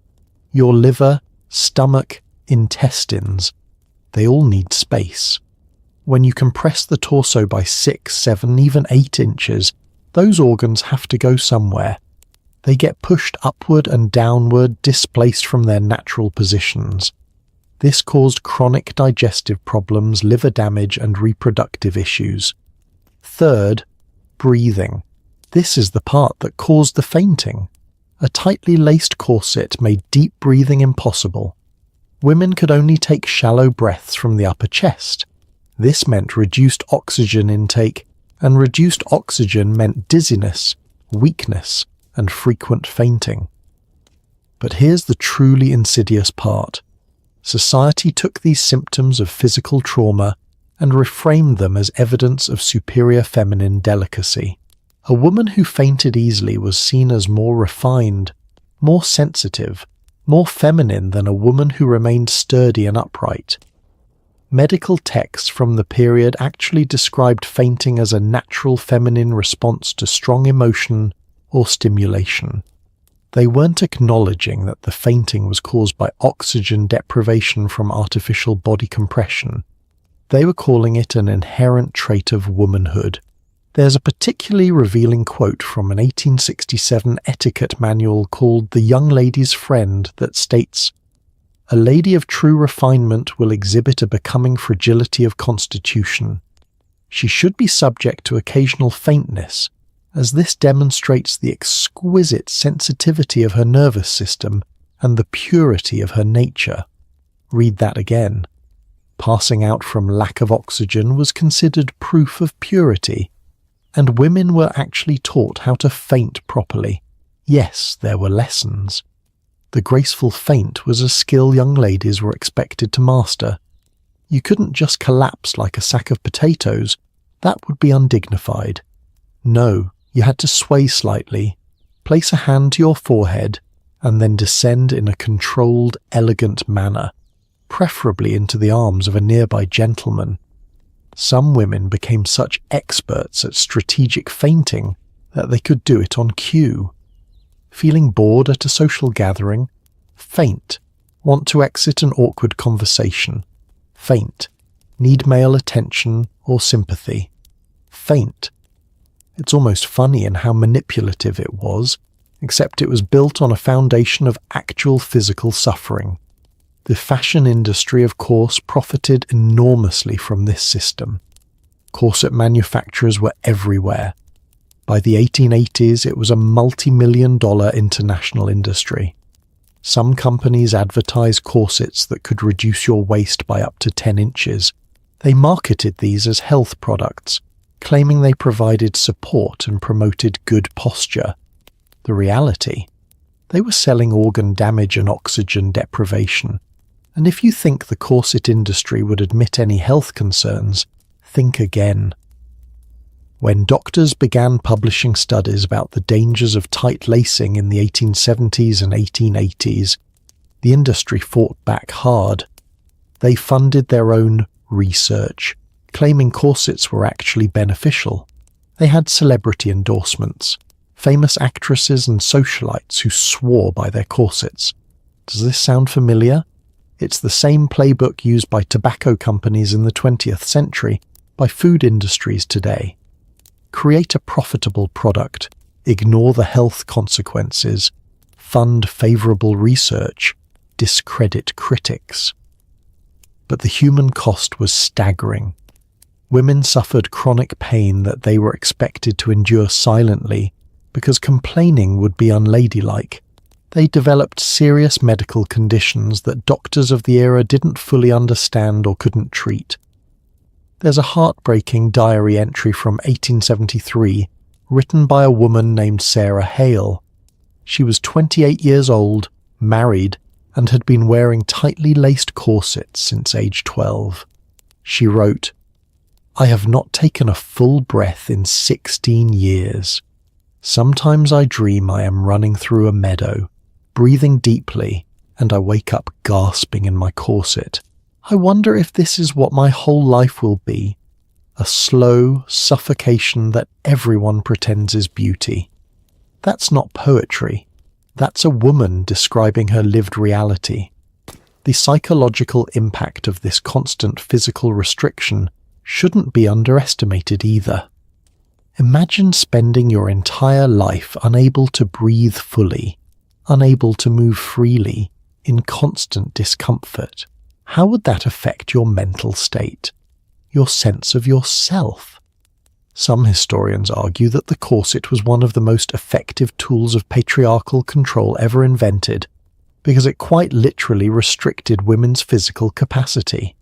Your liver, stomach, intestines. They all need space. When you compress the torso by 6, 7, even 8 inches, those organs have to go somewhere. They get pushed upward and downward, displaced from their natural positions. This caused chronic digestive problems, liver damage, and reproductive issues. Third, breathing. This is the part that caused the fainting. A tightly laced corset made deep breathing impossible. Women could only take shallow breaths from the upper chest. This meant reduced oxygen intake, and reduced oxygen meant dizziness, weakness, and frequent fainting. But here's the truly insidious part. Society took these symptoms of physical trauma and reframed them as evidence of superior feminine delicacy. A woman who fainted easily was seen as more refined, more sensitive, more feminine than a woman who remained sturdy and upright. Medical texts from the period actually described fainting as a natural feminine response to strong emotion or stimulation. They weren't acknowledging that the fainting was caused by oxygen deprivation from artificial body compression. They were calling it an inherent trait of womanhood. There's a particularly revealing quote from an 1867 etiquette manual called The Young Lady's Friend that states, "A lady of true refinement will exhibit a becoming fragility of constitution. She should be subject to occasional faintness, as this demonstrates the exquisite sensitivity of her nervous system and the purity of her nature." Read that again. Passing out from lack of oxygen was considered proof of purity, and women were actually taught how to faint properly. Yes, there were lessons. The graceful feint was a skill young ladies were expected to master. You couldn't just collapse like a sack of potatoes. That would be undignified. No, you had to sway slightly, place a hand to your forehead, and then descend in a controlled, elegant manner, preferably into the arms of a nearby gentleman. Some women became such experts at strategic feinting that they could do it on cue. Feeling bored at a social gathering? Feint. Want to exit an awkward conversation? Feint. Need male attention or sympathy? Feint. It's almost funny in how manipulative it was, except it was built on a foundation of actual physical suffering. The fashion industry, of course, profited enormously from this system. Corset manufacturers were everywhere. By the 1880s, it was a multi-million-dollar international industry. Some companies advertised corsets that could reduce your waist by up to 10 inches. They marketed these as health products, claiming they provided support and promoted good posture. The reality? They were selling organ damage and oxygen deprivation. And if you think the corset industry would admit any health concerns, think again. When doctors began publishing studies about the dangers of tight lacing in the 1870s and 1880s, the industry fought back hard. They funded their own research, claiming corsets were actually beneficial. They had celebrity endorsements, famous actresses and socialites who swore by their corsets. Does this sound familiar? It's the same playbook used by tobacco companies in the 20th century, by food industries today. Create a profitable product, ignore the health consequences, fund favorable research, discredit critics. But the human cost was staggering. Women suffered chronic pain that they were expected to endure silently because complaining would be unladylike. They developed serious medical conditions that doctors of the era didn't fully understand or couldn't treat. There's a heartbreaking diary entry from 1873 written by a woman named Sarah Hale. She was 28 years old, married, and had been wearing tightly laced corsets since age 12. She wrote, "I have not taken a full breath in 16 years. Sometimes I dream I am running through a meadow, breathing deeply, and I wake up gasping in my corset. I wonder if this is what my whole life will be, a slow suffocation that everyone pretends is beauty." That's not poetry. That's a woman describing her lived reality. The psychological impact of this constant physical restriction shouldn't be underestimated either. Imagine spending your entire life unable to breathe fully, unable to move freely, in constant discomfort. How would that affect your mental state, your sense of yourself? Some historians argue that the corset was one of the most effective tools of patriarchal control ever invented, because it quite literally restricted women's physical capacity.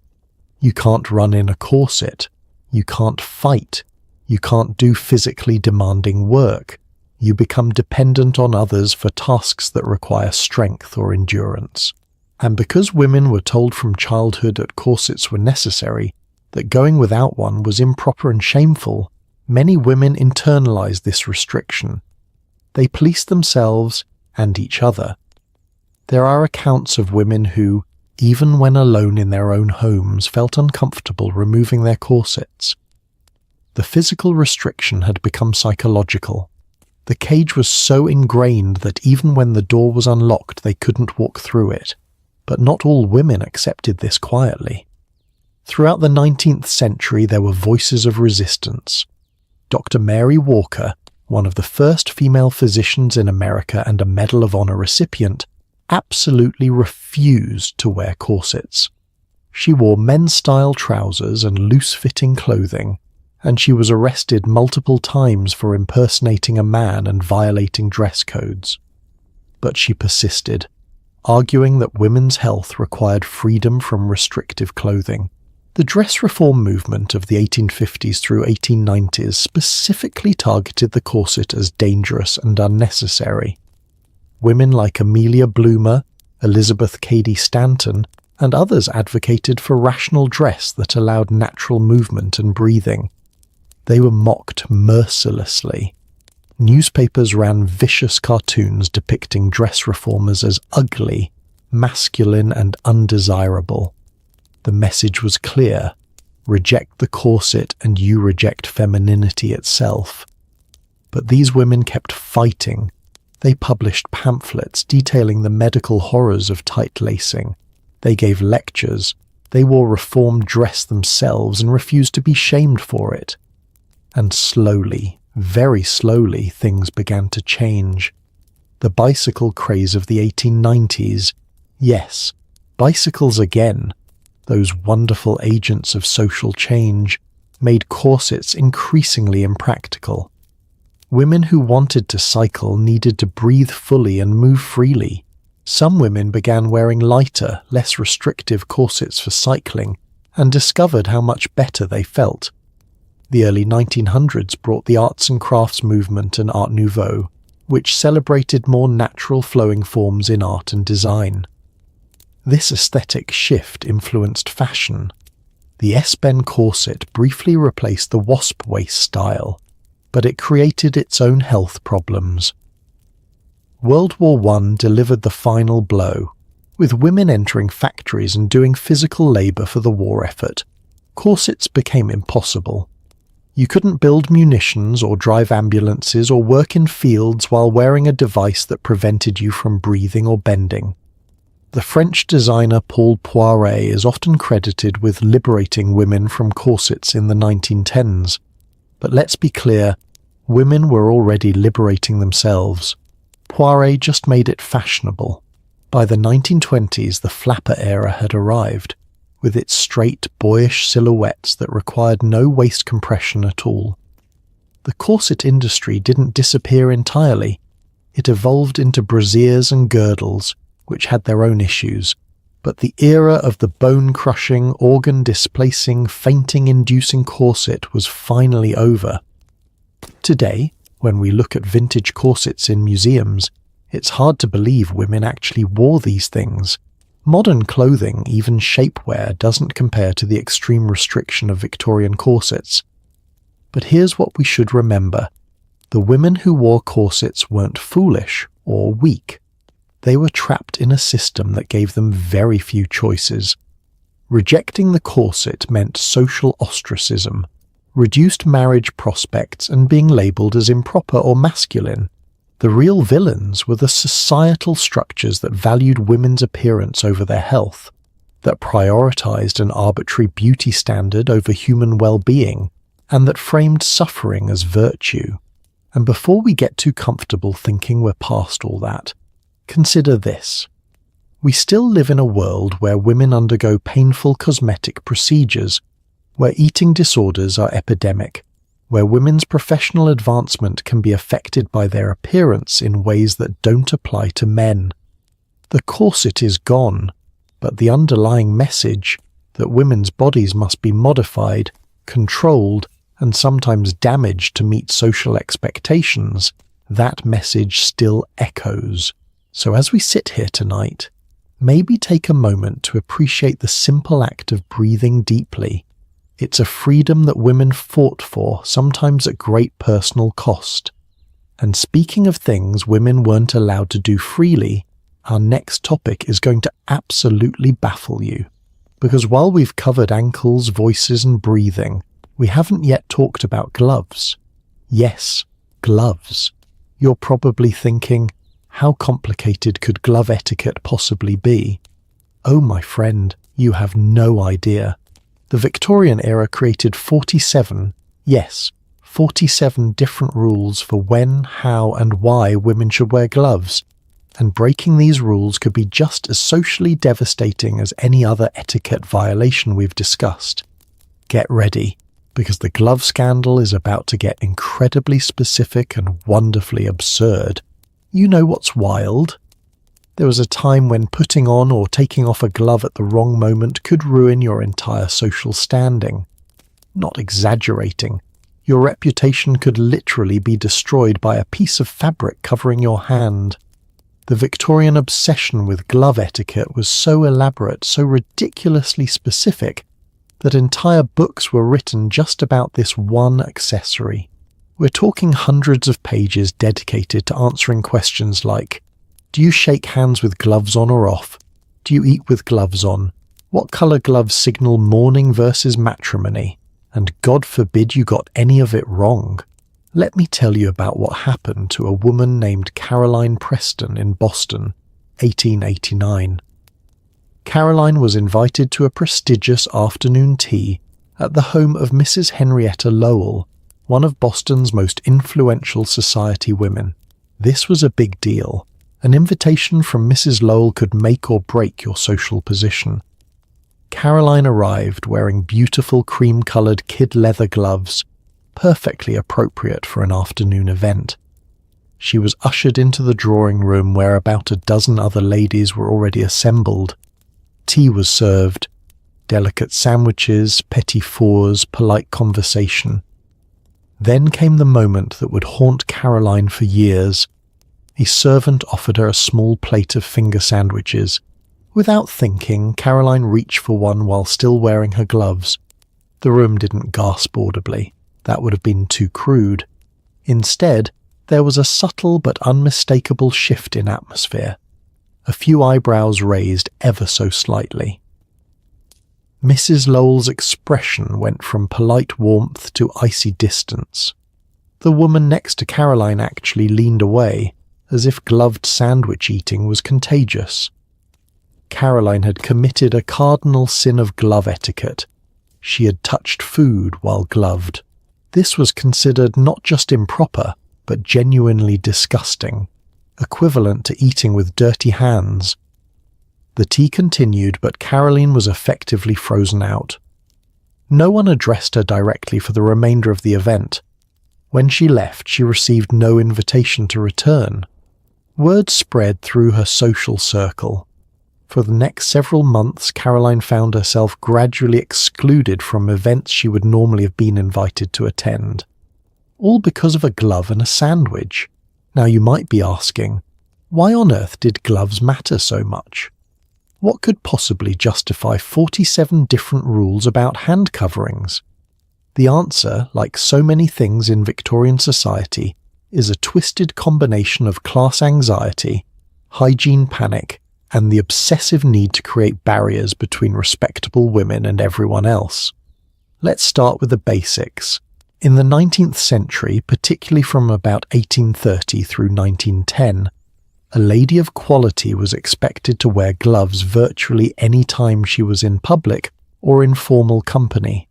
You can't run in a corset, you can't fight, you can't do physically demanding work, you become dependent on others for tasks that require strength or endurance. And because women were told from childhood that corsets were necessary, that going without one was improper and shameful, many women internalized this restriction. They policed themselves and each other. There are accounts of women who, even when alone in their own homes, felt uncomfortable removing their corsets. The physical restriction had become psychological. The cage was so ingrained that even when the door was unlocked, they couldn't walk through it. But not all women accepted this quietly. Throughout the 19th century, there were voices of resistance. Dr. Mary Walker, one of the first female physicians in America and a Medal of Honor recipient, absolutely refused to wear corsets. She wore men's-style trousers and loose-fitting clothing, and she was arrested multiple times for impersonating a man and violating dress codes. But she persisted, arguing that women's health required freedom from restrictive clothing. The dress reform movement of the 1850s through 1890s specifically targeted the corset as dangerous and unnecessary. Women like Amelia Bloomer, Elizabeth Cady Stanton, and others advocated for rational dress that allowed natural movement and breathing. They were mocked mercilessly. Newspapers ran vicious cartoons depicting dress reformers as ugly, masculine, and undesirable. The message was clear: reject the corset and you reject femininity itself. But these women kept fighting. They published pamphlets detailing the medical horrors of tight lacing. They gave lectures. They wore reformed dress themselves and refused to be shamed for it. And slowly, very slowly, things began to change. The bicycle craze of the 1890s, yes, bicycles again, those wonderful agents of social change, made corsets increasingly impractical. Women who wanted to cycle needed to breathe fully and move freely. Some women began wearing lighter, less restrictive corsets for cycling and discovered how much better they felt. The early 1900s brought the arts and crafts movement and Art Nouveau, which celebrated more natural flowing forms in art and design. This aesthetic shift influenced fashion. The S-bend corset briefly replaced the wasp waist style, but it created its own health problems. World War I delivered the final blow. With women entering factories and doing physical labor for the war effort, corsets became impossible. You couldn't build munitions or drive ambulances or work in fields while wearing a device that prevented you from breathing or bending. The French designer Paul Poiret is often credited with liberating women from corsets in the 1910s. But let's be clear, women were already liberating themselves. Poiret just made it fashionable. By the 1920s, the flapper era had arrived, with its straight, boyish silhouettes that required no waist compression at all. The corset industry didn't disappear entirely. It evolved into brassieres and girdles, which had their own issues, but the era of the bone-crushing, organ-displacing, fainting-inducing corset was finally over. Today, when we look at vintage corsets in museums, it's hard to believe women actually wore these things. Modern clothing, even shapewear, doesn't compare to the extreme restriction of Victorian corsets. But here's what we should remember. The women who wore corsets weren't foolish or weak. They were trapped in a system that gave them very few choices. Rejecting the corset meant social ostracism, reduced marriage prospects, and being labelled as improper or masculine. The real villains were the societal structures that valued women's appearance over their health, that prioritized an arbitrary beauty standard over human well-being, and that framed suffering as virtue. And before we get too comfortable thinking we're past all that, consider this. We still live in a world where women undergo painful cosmetic procedures, where eating disorders are epidemic, where women's professional advancement can be affected by their appearance in ways that don't apply to men. The corset is gone, but the underlying message that women's bodies must be modified, controlled, and sometimes damaged to meet social expectations, that message still echoes. So as we sit here tonight, maybe take a moment to appreciate the simple act of breathing deeply. It's a freedom that women fought for, sometimes at great personal cost. And speaking of things women weren't allowed to do freely, our next topic is going to absolutely baffle you. Because while we've covered ankles, voices, and breathing, we haven't yet talked about gloves. Yes, gloves. You're probably thinking, how complicated could glove etiquette possibly be? Oh, my friend, you have no idea. The Victorian era created 47 different rules for when, how, and why women should wear gloves, and breaking these rules could be just as socially devastating as any other etiquette violation we've discussed. Get ready, because the glove scandal is about to get incredibly specific and wonderfully absurd. You know what's wild? There was a time when putting on or taking off a glove at the wrong moment could ruin your entire social standing. Not exaggerating. Your reputation could literally be destroyed by a piece of fabric covering your hand. The Victorian obsession with glove etiquette was so elaborate, so ridiculously specific, that entire books were written just about this one accessory. We're talking hundreds of pages dedicated to answering questions like, do you shake hands with gloves on or off? Do you eat with gloves on? What colour gloves signal mourning versus matrimony? And God forbid you got any of it wrong. Let me tell you about what happened to a woman named Caroline Preston in Boston, 1889. Caroline was invited to a prestigious afternoon tea at the home of Mrs. Henrietta Lowell, one of Boston's most influential society women. This was a big deal. An invitation from Mrs. Lowell could make or break your social position. Caroline arrived wearing beautiful cream-coloured kid leather gloves, perfectly appropriate for an afternoon event. She was ushered into the drawing room where about a dozen other ladies were already assembled. Tea was served, delicate sandwiches, petit fours, polite conversation. Then came the moment that would haunt Caroline for years. A servant offered her a small plate of finger sandwiches. Without thinking, Caroline reached for one while still wearing her gloves. The room didn't gasp audibly. That would have been too crude. Instead, there was a subtle but unmistakable shift in atmosphere. A few eyebrows raised ever so slightly. Mrs. Lowell's expression went from polite warmth to icy distance. The woman next to Caroline actually leaned away, as if gloved sandwich eating was contagious. Caroline had committed a cardinal sin of glove etiquette. She had touched food while gloved. This was considered not just improper, but genuinely disgusting, equivalent to eating with dirty hands. The tea continued, but Caroline was effectively frozen out. No one addressed her directly for the remainder of the event. When she left, she received no invitation to return. Word spread through her social circle. For the next several months, Caroline found herself gradually excluded from events she would normally have been invited to attend. All because of a glove and a sandwich. Now you might be asking, why on earth did gloves matter so much? What could possibly justify 47 different rules about hand coverings? The answer, like so many things in Victorian society, is a twisted combination of class anxiety, hygiene panic, and the obsessive need to create barriers between respectable women and everyone else. Let's start with the basics. In the 19th century, particularly from about 1830 through 1910, a lady of quality was expected to wear gloves virtually any time she was in public or in formal company.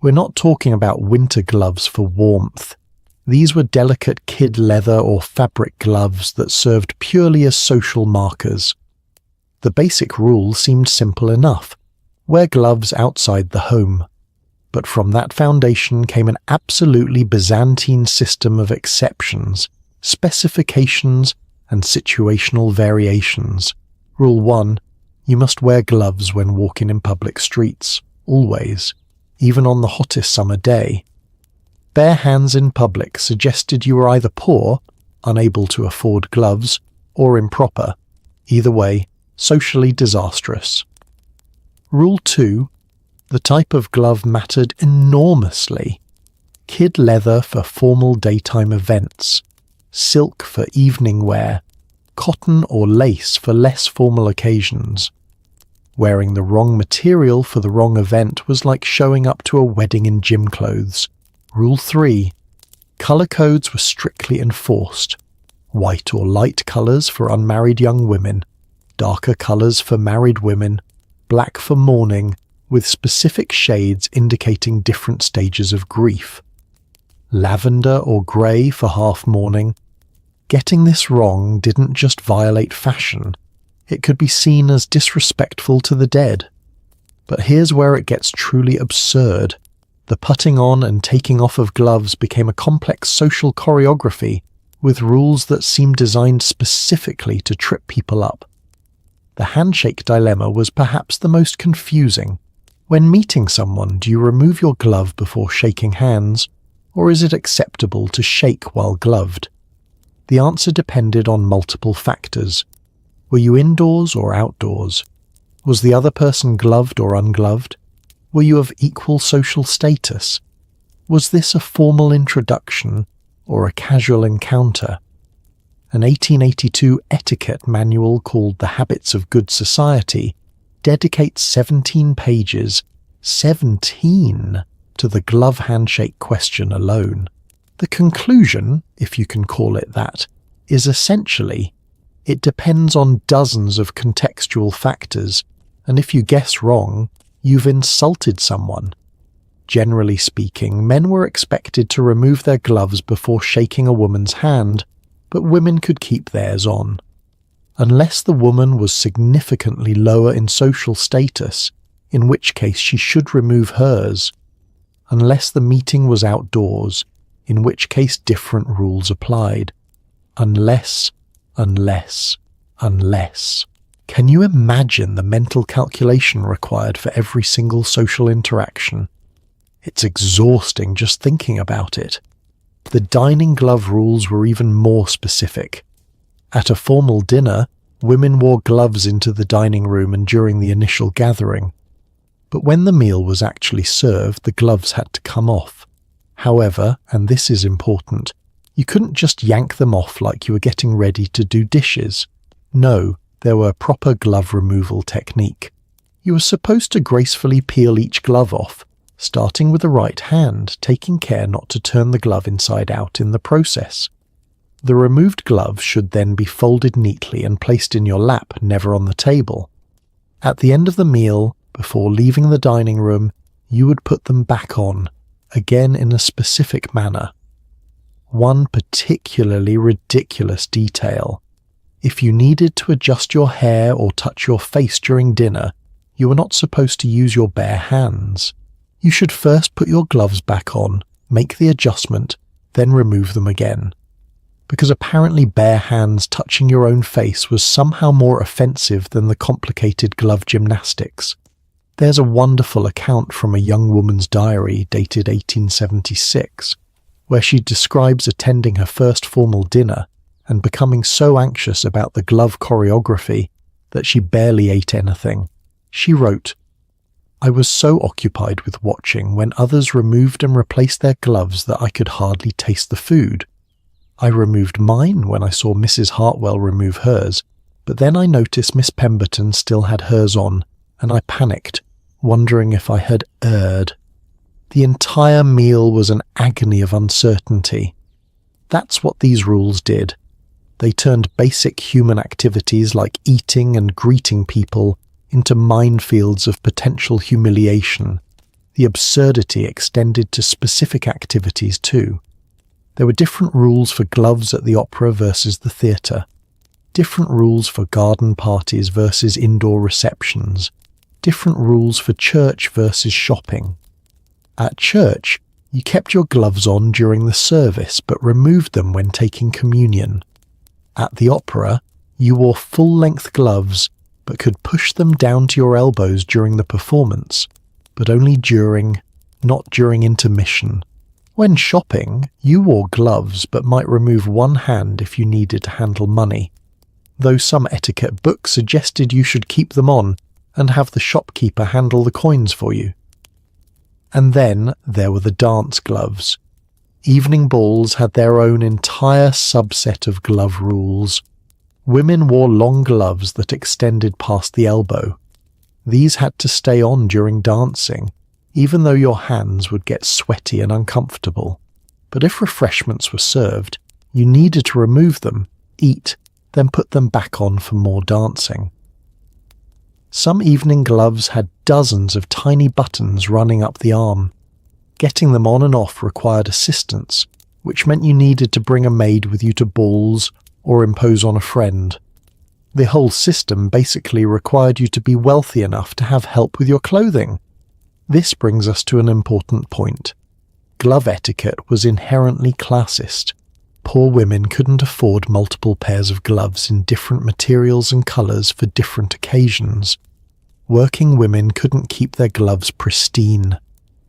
We're not talking about winter gloves for warmth. These were delicate kid leather or fabric gloves that served purely as social markers. The basic rule seemed simple enough: wear gloves outside the home. But from that foundation came an absolutely Byzantine system of exceptions, specifications, and situational variations. Rule 1. You must wear gloves when walking in public streets, always, even on the hottest summer day. Bare hands in public suggested you were either poor, unable to afford gloves, or improper. Either way, socially disastrous. Rule 2. The type of glove mattered enormously. Kid leather for formal daytime events, silk for evening wear, cotton or lace for less formal occasions. Wearing the wrong material for the wrong event was like showing up to a wedding in gym clothes. Rule 3. Colour codes were strictly enforced. White or light colours for unmarried young women, darker colours for married women, black for mourning, with specific shades indicating different stages of grief. Lavender or grey for half mourning. Getting this wrong didn't just violate fashion, it could be seen as disrespectful to the dead. But here's where it gets truly absurd. The putting on and taking off of gloves became a complex social choreography with rules that seemed designed specifically to trip people up. The handshake dilemma was perhaps the most confusing. When meeting someone, do you remove your glove before shaking hands, or is it acceptable to shake while gloved? The answer depended on multiple factors. Were you indoors or outdoors? Was the other person gloved or ungloved? Were you of equal social status? Was this a formal introduction or a casual encounter? An 1882 etiquette manual called The Habits of Good Society dedicates 17 pages, 17, to the glove handshake question alone. The conclusion, if you can call it that, is essentially, it depends on dozens of contextual factors, and if you guess wrong, you've insulted someone. Generally speaking, men were expected to remove their gloves before shaking a woman's hand, but women could keep theirs on. Unless the woman was significantly lower in social status, in which case she should remove hers. Unless the meeting was outdoors, in which case different rules applied. Unless. Can you imagine the mental calculation required for every single social interaction? It's exhausting just thinking about it. The dining glove rules were even more specific. At a formal dinner, women wore gloves into the dining room and during the initial gathering. But when the meal was actually served, the gloves had to come off. However, and this is important, you couldn't just yank them off like you were getting ready to do dishes. No, there were proper glove removal technique. You were supposed to gracefully peel each glove off, starting with the right hand, taking care not to turn the glove inside out in the process. The removed gloves should then be folded neatly and placed in your lap, never on the table. At the end of the meal, before leaving the dining room, you would put them back on, again in a specific manner. One particularly ridiculous detail. If you needed to adjust your hair or touch your face during dinner, you were not supposed to use your bare hands. You should first put your gloves back on, make the adjustment, then remove them again. Because apparently bare hands touching your own face was somehow more offensive than the complicated glove gymnastics. There's a wonderful account from a young woman's diary dated 1876, where she describes attending her first formal dinner and becoming so anxious about the glove choreography that she barely ate anything. She wrote, "I was so occupied with watching when others removed and replaced their gloves that I could hardly taste the food. I removed mine when I saw Mrs. Hartwell remove hers, but then I noticed Miss Pemberton still had hers on, and I panicked, wondering if I had erred. The entire meal was an agony of uncertainty." That's what these rules did. They turned basic human activities like eating and greeting people into minefields of potential humiliation. The absurdity extended to specific activities too. There were different rules for gloves at the opera versus the theatre, different rules for garden parties versus indoor receptions, different rules for church versus shopping. At church, you kept your gloves on during the service but removed them when taking communion. At the opera, you wore full-length gloves but could push them down to your elbows during the performance, but only during, not during intermission. When shopping, you wore gloves but might remove one hand if you needed to handle money, though some etiquette books suggested you should keep them on and have the shopkeeper handle the coins for you. And then there were the dance gloves. Evening balls had their own entire subset of glove rules. Women wore long gloves that extended past the elbow. These had to stay on during dancing, even though your hands would get sweaty and uncomfortable. But if refreshments were served, you needed to remove them, eat, then put them back on for more dancing. Some evening gloves had dozens of tiny buttons running up the arm. Getting them on and off required assistance, which meant you needed to bring a maid with you to balls or impose on a friend. The whole system basically required you to be wealthy enough to have help with your clothing. This brings us to an important point. Glove etiquette was inherently classist. Poor women couldn't afford multiple pairs of gloves in different materials and colours for different occasions. Working women couldn't keep their gloves pristine.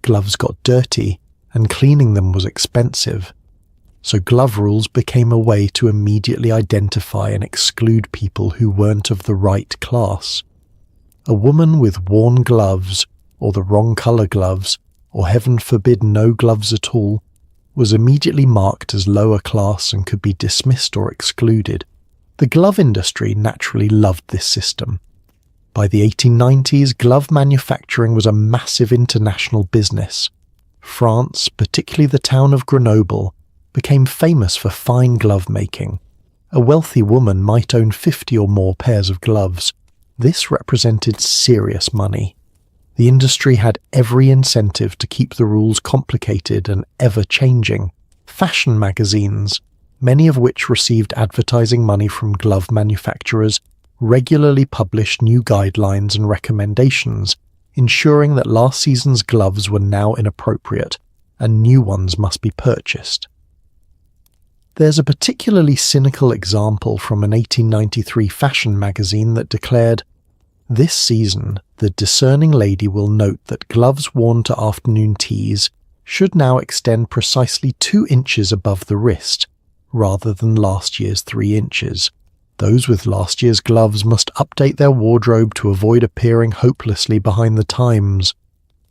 Gloves got dirty, and cleaning them was expensive. So glove rules became a way to immediately identify and exclude people who weren't of the right class. A woman with worn gloves, or the wrong colour gloves, or heaven forbid no gloves at all, was immediately marked as lower class and could be dismissed or excluded. The glove industry naturally loved this system. By the 1890s, glove manufacturing was a massive international business. France, particularly the town of Grenoble, became famous for fine glove making. A wealthy woman might own 50 or more pairs of gloves. This represented serious money. The industry had every incentive to keep the rules complicated and ever-changing. Fashion magazines, many of which received advertising money from glove manufacturers, regularly published new guidelines and recommendations, ensuring that last season's gloves were now inappropriate and new ones must be purchased. There's a particularly cynical example from an 1893 fashion magazine that declared, "This season, the discerning lady will note that gloves worn to afternoon teas should now extend precisely 2 inches above the wrist, rather than last year's 3 inches. Those with last year's gloves must update their wardrobe to avoid appearing hopelessly behind the times.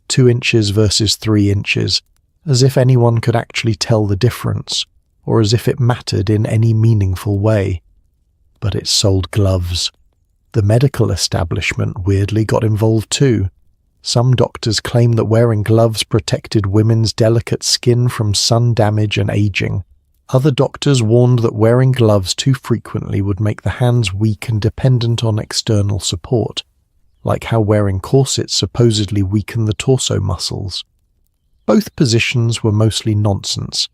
2 inches versus 3 inches, as if anyone could actually tell the difference, or as if it mattered in any meaningful way. But it sold gloves. The medical establishment weirdly got involved too. Some doctors claimed that wearing gloves protected women's delicate skin from sun damage and aging. Other doctors warned that wearing gloves too frequently would make the hands weak and dependent on external support, like how wearing corsets supposedly weaken the torso muscles. Both positions were mostly nonsense,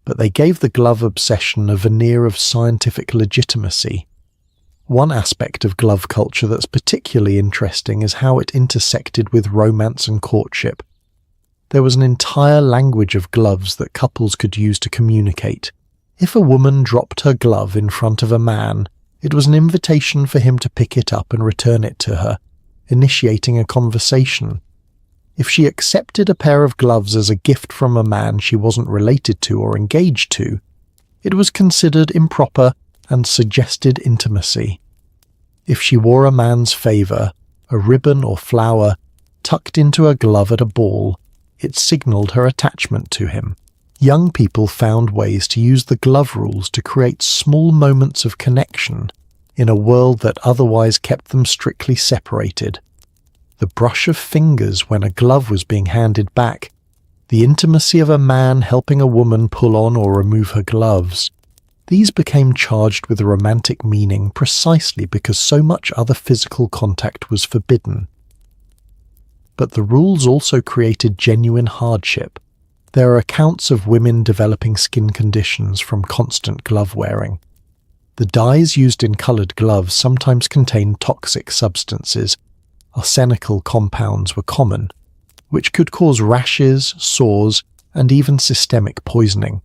but they gave the glove obsession a veneer of scientific legitimacy. One aspect of glove culture that's particularly interesting is how it intersected with romance and courtship. There was an entire language of gloves that couples could use to communicate. If a woman dropped her glove in front of a man, it was an invitation for him to pick it up and return it to her, initiating a conversation. If she accepted a pair of gloves as a gift from a man she wasn't related to or engaged to, it was considered improper and suggested intimacy. If she wore a man's favour, a ribbon or flower, tucked into a glove at a ball, it signalled her attachment to him. Young people found ways to use the glove rules to create small moments of connection in a world that otherwise kept them strictly separated. The brush of fingers when a glove was being handed back, the intimacy of a man helping a woman pull on or remove her gloves. These became charged with romantic meaning precisely because so much other physical contact was forbidden. But the rules also created genuine hardship. There are accounts of women developing skin conditions from constant glove wearing. The dyes used in coloured gloves sometimes contained toxic substances. Arsenical compounds were common, which could cause rashes, sores, and even systemic poisoning.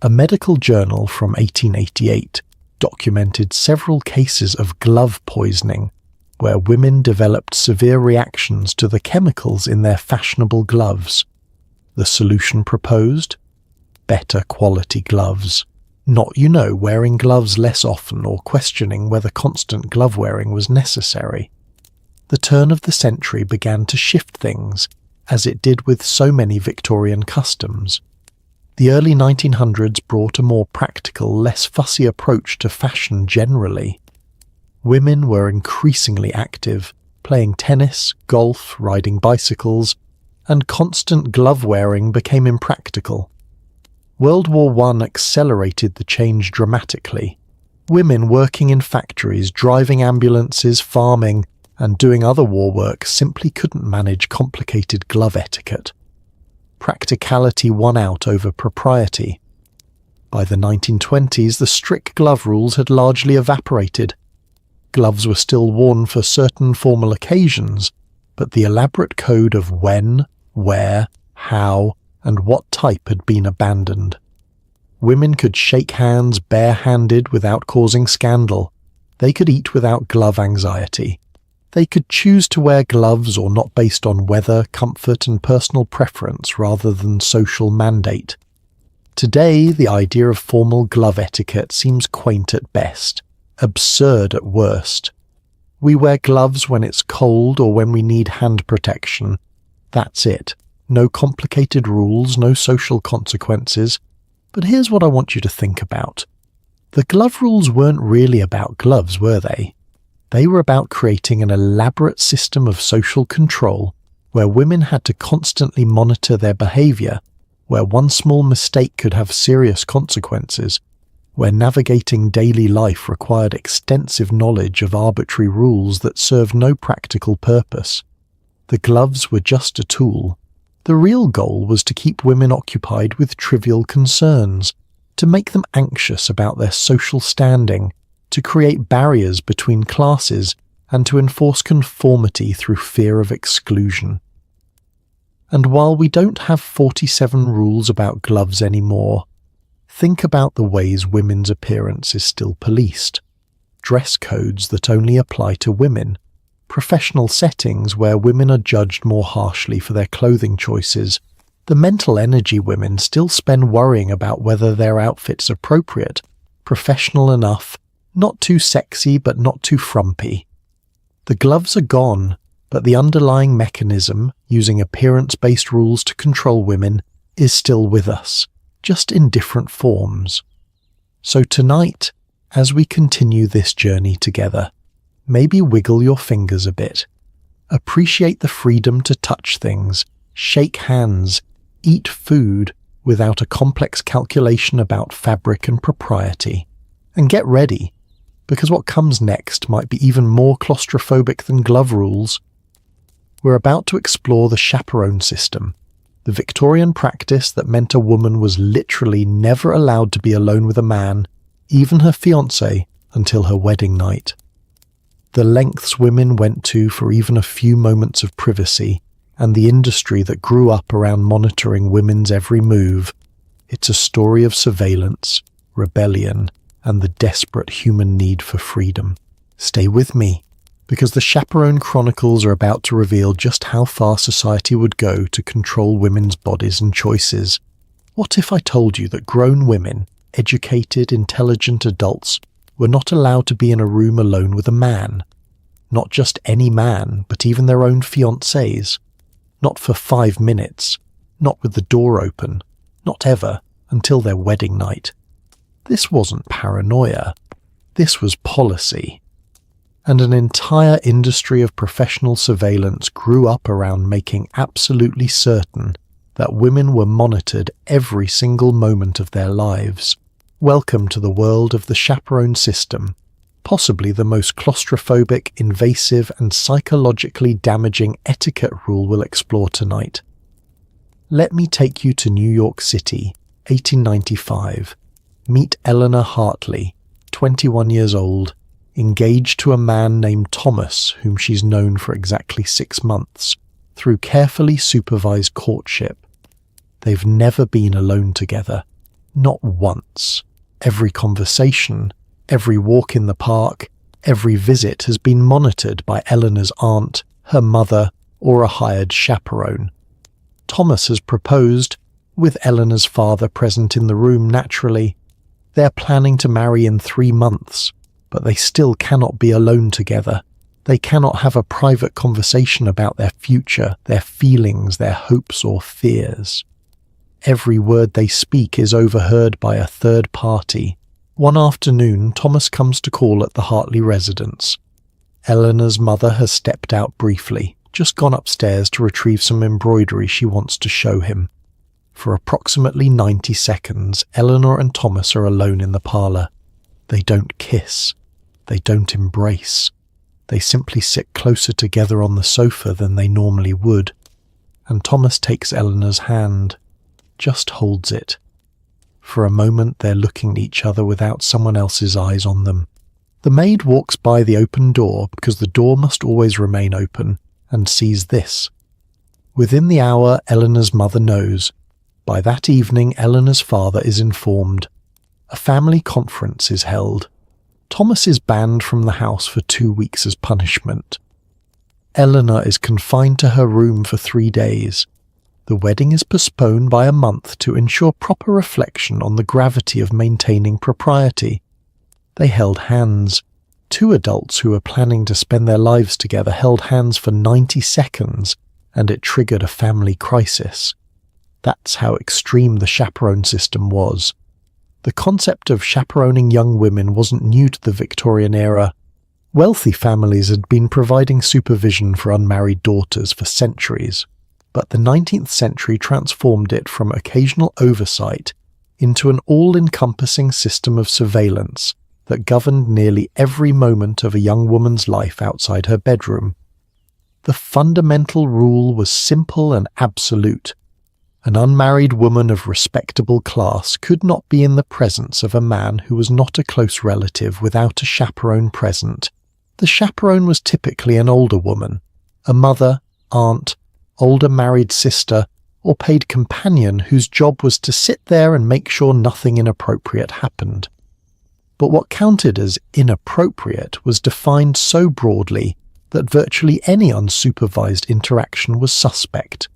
A medical journal from 1888 documented several cases of glove poisoning, where women developed severe reactions to the chemicals in their fashionable gloves. The solution proposed? Better quality gloves. Not, wearing gloves less often or questioning whether constant glove wearing was necessary. The turn of the century began to shift things, as it did with so many Victorian customs. The early 1900s brought a more practical, less fussy approach to fashion generally. Women were increasingly active, playing tennis, golf, riding bicycles, and constant glove wearing became impractical. World War I accelerated the change dramatically. Women working in factories, driving ambulances, farming, and doing other war work simply couldn't manage complicated glove etiquette. Practicality won out over propriety. By the 1920s, the strict glove rules had largely evaporated. Gloves were still worn for certain formal occasions, but the elaborate code of when, where, how, and what type had been abandoned. Women could shake hands bare-handed without causing scandal. They could eat without glove anxiety. They could choose to wear gloves or not based on weather, comfort, and personal preference rather than social mandate. Today, the idea of formal glove etiquette seems quaint at best, absurd at worst. We wear gloves when it's cold or when we need hand protection. That's it. No complicated rules, no social consequences. But here's what I want you to think about. The glove rules weren't really about gloves, were they? They were about creating an elaborate system of social control where women had to constantly monitor their behaviour, where one small mistake could have serious consequences, where navigating daily life required extensive knowledge of arbitrary rules that served no practical purpose. The gloves were just a tool. The real goal was to keep women occupied with trivial concerns, to make them anxious about their social standing, to create barriers between classes, and to enforce conformity through fear of exclusion. And while we don't have 47 rules about gloves anymore, think about the ways women's appearance is still policed. Dress codes that only apply to women, professional settings where women are judged more harshly for their clothing choices, the mental energy women still spend worrying about whether their outfit's appropriate, professional enough, not too sexy but not too frumpy. The gloves are gone, but the underlying mechanism, using appearance-based rules to control women, is still with us, just in different forms. So tonight, as we continue this journey together, Maybe wiggle your fingers a bit. Appreciate the freedom to touch things, shake hands, eat food without a complex calculation about fabric and propriety. And get ready, because what comes next might be even more claustrophobic than glove rules. We're about to explore the chaperone system, the Victorian practice that meant a woman was literally never allowed to be alone with a man, even her fiancé, until her wedding night. The lengths women went to for even a few moments of privacy, and the industry that grew up around monitoring women's every move. It's a story of surveillance, rebellion, and the desperate human need for freedom. Stay with me, because the Chaperone Chronicles are about to reveal just how far society would go to control women's bodies and choices. What if I told you that grown women, educated, intelligent adults, were not allowed to be in a room alone with a man? Not just any man, but even their own fiancés. Not for 5 minutes, not with the door open, not ever, until their wedding night. This wasn't paranoia. This was policy. And an entire industry of professional surveillance grew up around making absolutely certain that women were monitored every single moment of their lives. Welcome to the world of the chaperone system, possibly the most claustrophobic, invasive, and psychologically damaging etiquette rule we'll explore tonight. Let me take you to New York City, 1895. Meet Eleanor Hartley, 21 years old, engaged to a man named Thomas, whom she's known for exactly 6 months, through carefully supervised courtship. They've never been alone together, not once. Every conversation, every walk in the park, every visit has been monitored by Eleanor's aunt, her mother, or a hired chaperone. Thomas has proposed, with Eleanor's father present in the room naturally. They're planning to marry in 3 months, but they still cannot be alone together. They cannot have a private conversation about their future, their feelings, their hopes or fears. Every word they speak is overheard by a third party. One afternoon, Thomas comes to call at the Hartley residence. Eleanor's mother has stepped out briefly, just gone upstairs to retrieve some embroidery she wants to show him. For approximately 90 seconds, Eleanor and Thomas are alone in the parlour. They don't kiss. They don't embrace. They simply sit closer together on the sofa than they normally would. And Thomas takes Eleanor's hand, just holds it. For a moment they're looking at each other without someone else's eyes on them. The maid walks by the open door, because the door must always remain open, and sees this. Within the hour, Eleanor's mother knows. By that evening, Eleanor's father is informed. A family conference is held. Thomas is banned from the house for 2 weeks as punishment. Eleanor is confined to her room for 3 days. The wedding is postponed by a month to ensure proper reflection on the gravity of maintaining propriety. They held hands. 2 adults who were planning to spend their lives together held hands for 90 seconds, and it triggered a family crisis. That's how extreme the chaperone system was. The concept of chaperoning young women wasn't new to the Victorian era. Wealthy families had been providing supervision for unmarried daughters for centuries, but the 19th century transformed it from occasional oversight into an all-encompassing system of surveillance that governed nearly every moment of a young woman's life outside her bedroom. The fundamental rule was simple and absolute. An unmarried woman of respectable class could not be in the presence of a man who was not a close relative without a chaperone present. The chaperone was typically an older woman, a mother, aunt, older married sister, or paid companion whose job was to sit there and make sure nothing inappropriate happened. But what counted as inappropriate was defined so broadly that virtually any unsupervised interaction was suspect.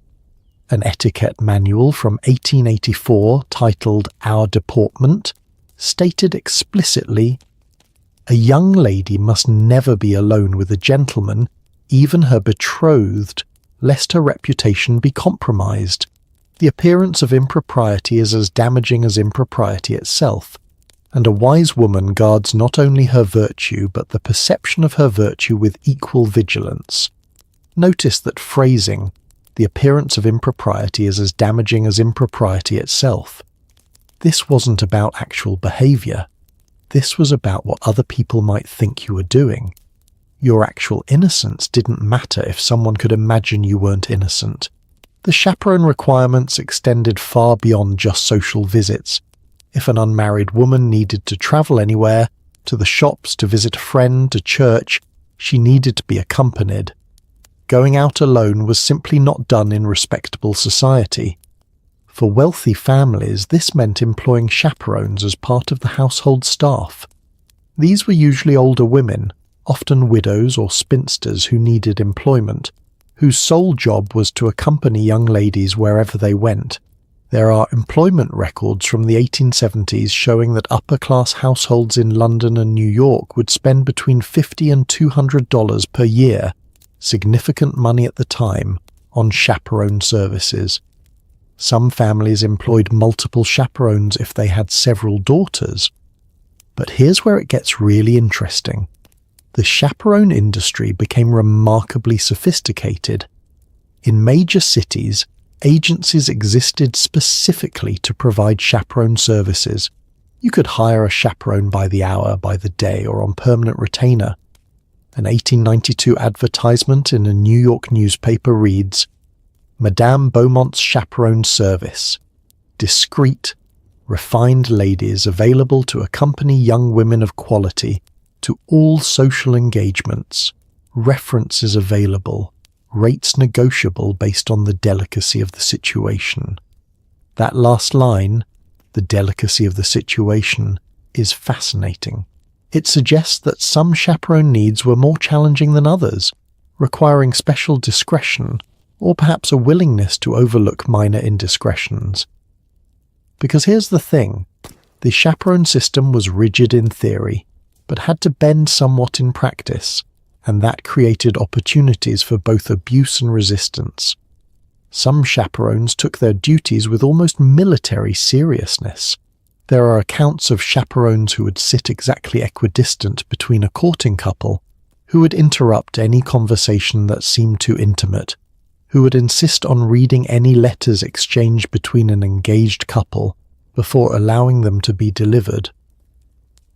An etiquette manual from 1884 titled Our Deportment stated explicitly, "A young lady must never be alone with a gentleman, even her betrothed, lest her reputation be compromised. The appearance of impropriety is as damaging as impropriety itself. and a wise woman guards not only her virtue but the perception of her virtue with equal vigilance. Notice that phrasing, the appearance of impropriety is as damaging as impropriety itself. This wasn't about actual behaviour. This was about what other people might think you were doing. Your actual innocence didn't matter if someone could imagine you weren't innocent. The chaperone requirements extended far beyond just social visits. If an unmarried woman needed to travel anywhere, to the shops, to visit a friend, to church, she needed to be accompanied. Going out alone was simply not done in respectable society. For wealthy families, this meant employing chaperones as part of the household staff. These were usually older women, often widows or spinsters who needed employment, whose sole job was to accompany young ladies wherever they went. There are employment records from the 1870s showing that upper-class households in London and New York would spend between $50 and $200 per year, significant money at the time, on chaperone services. Some families employed multiple chaperones if they had several daughters. But here's where it gets really interesting. The chaperone industry became remarkably sophisticated. In major cities, agencies existed specifically to provide chaperone services. You could hire a chaperone by the hour, by the day, or on permanent retainer. An 1892 advertisement in a New York newspaper reads, "Madame Beaumont's Chaperone Service. Discreet, refined ladies available to accompany young women of quality to all social engagements. References available. Rates negotiable based on the delicacy of the situation." That last line, the delicacy of the situation, is fascinating. It suggests that some chaperone needs were more challenging than others, requiring special discretion or perhaps a willingness to overlook minor indiscretions. Because here's the thing, the chaperone system was rigid in theory, but had to bend somewhat in practice, and that created opportunities for both abuse and resistance. Some chaperones took their duties with almost military seriousness. There are accounts of chaperones who would sit exactly equidistant between a courting couple, who would interrupt any conversation that seemed too intimate, who would insist on reading any letters exchanged between an engaged couple before allowing them to be delivered.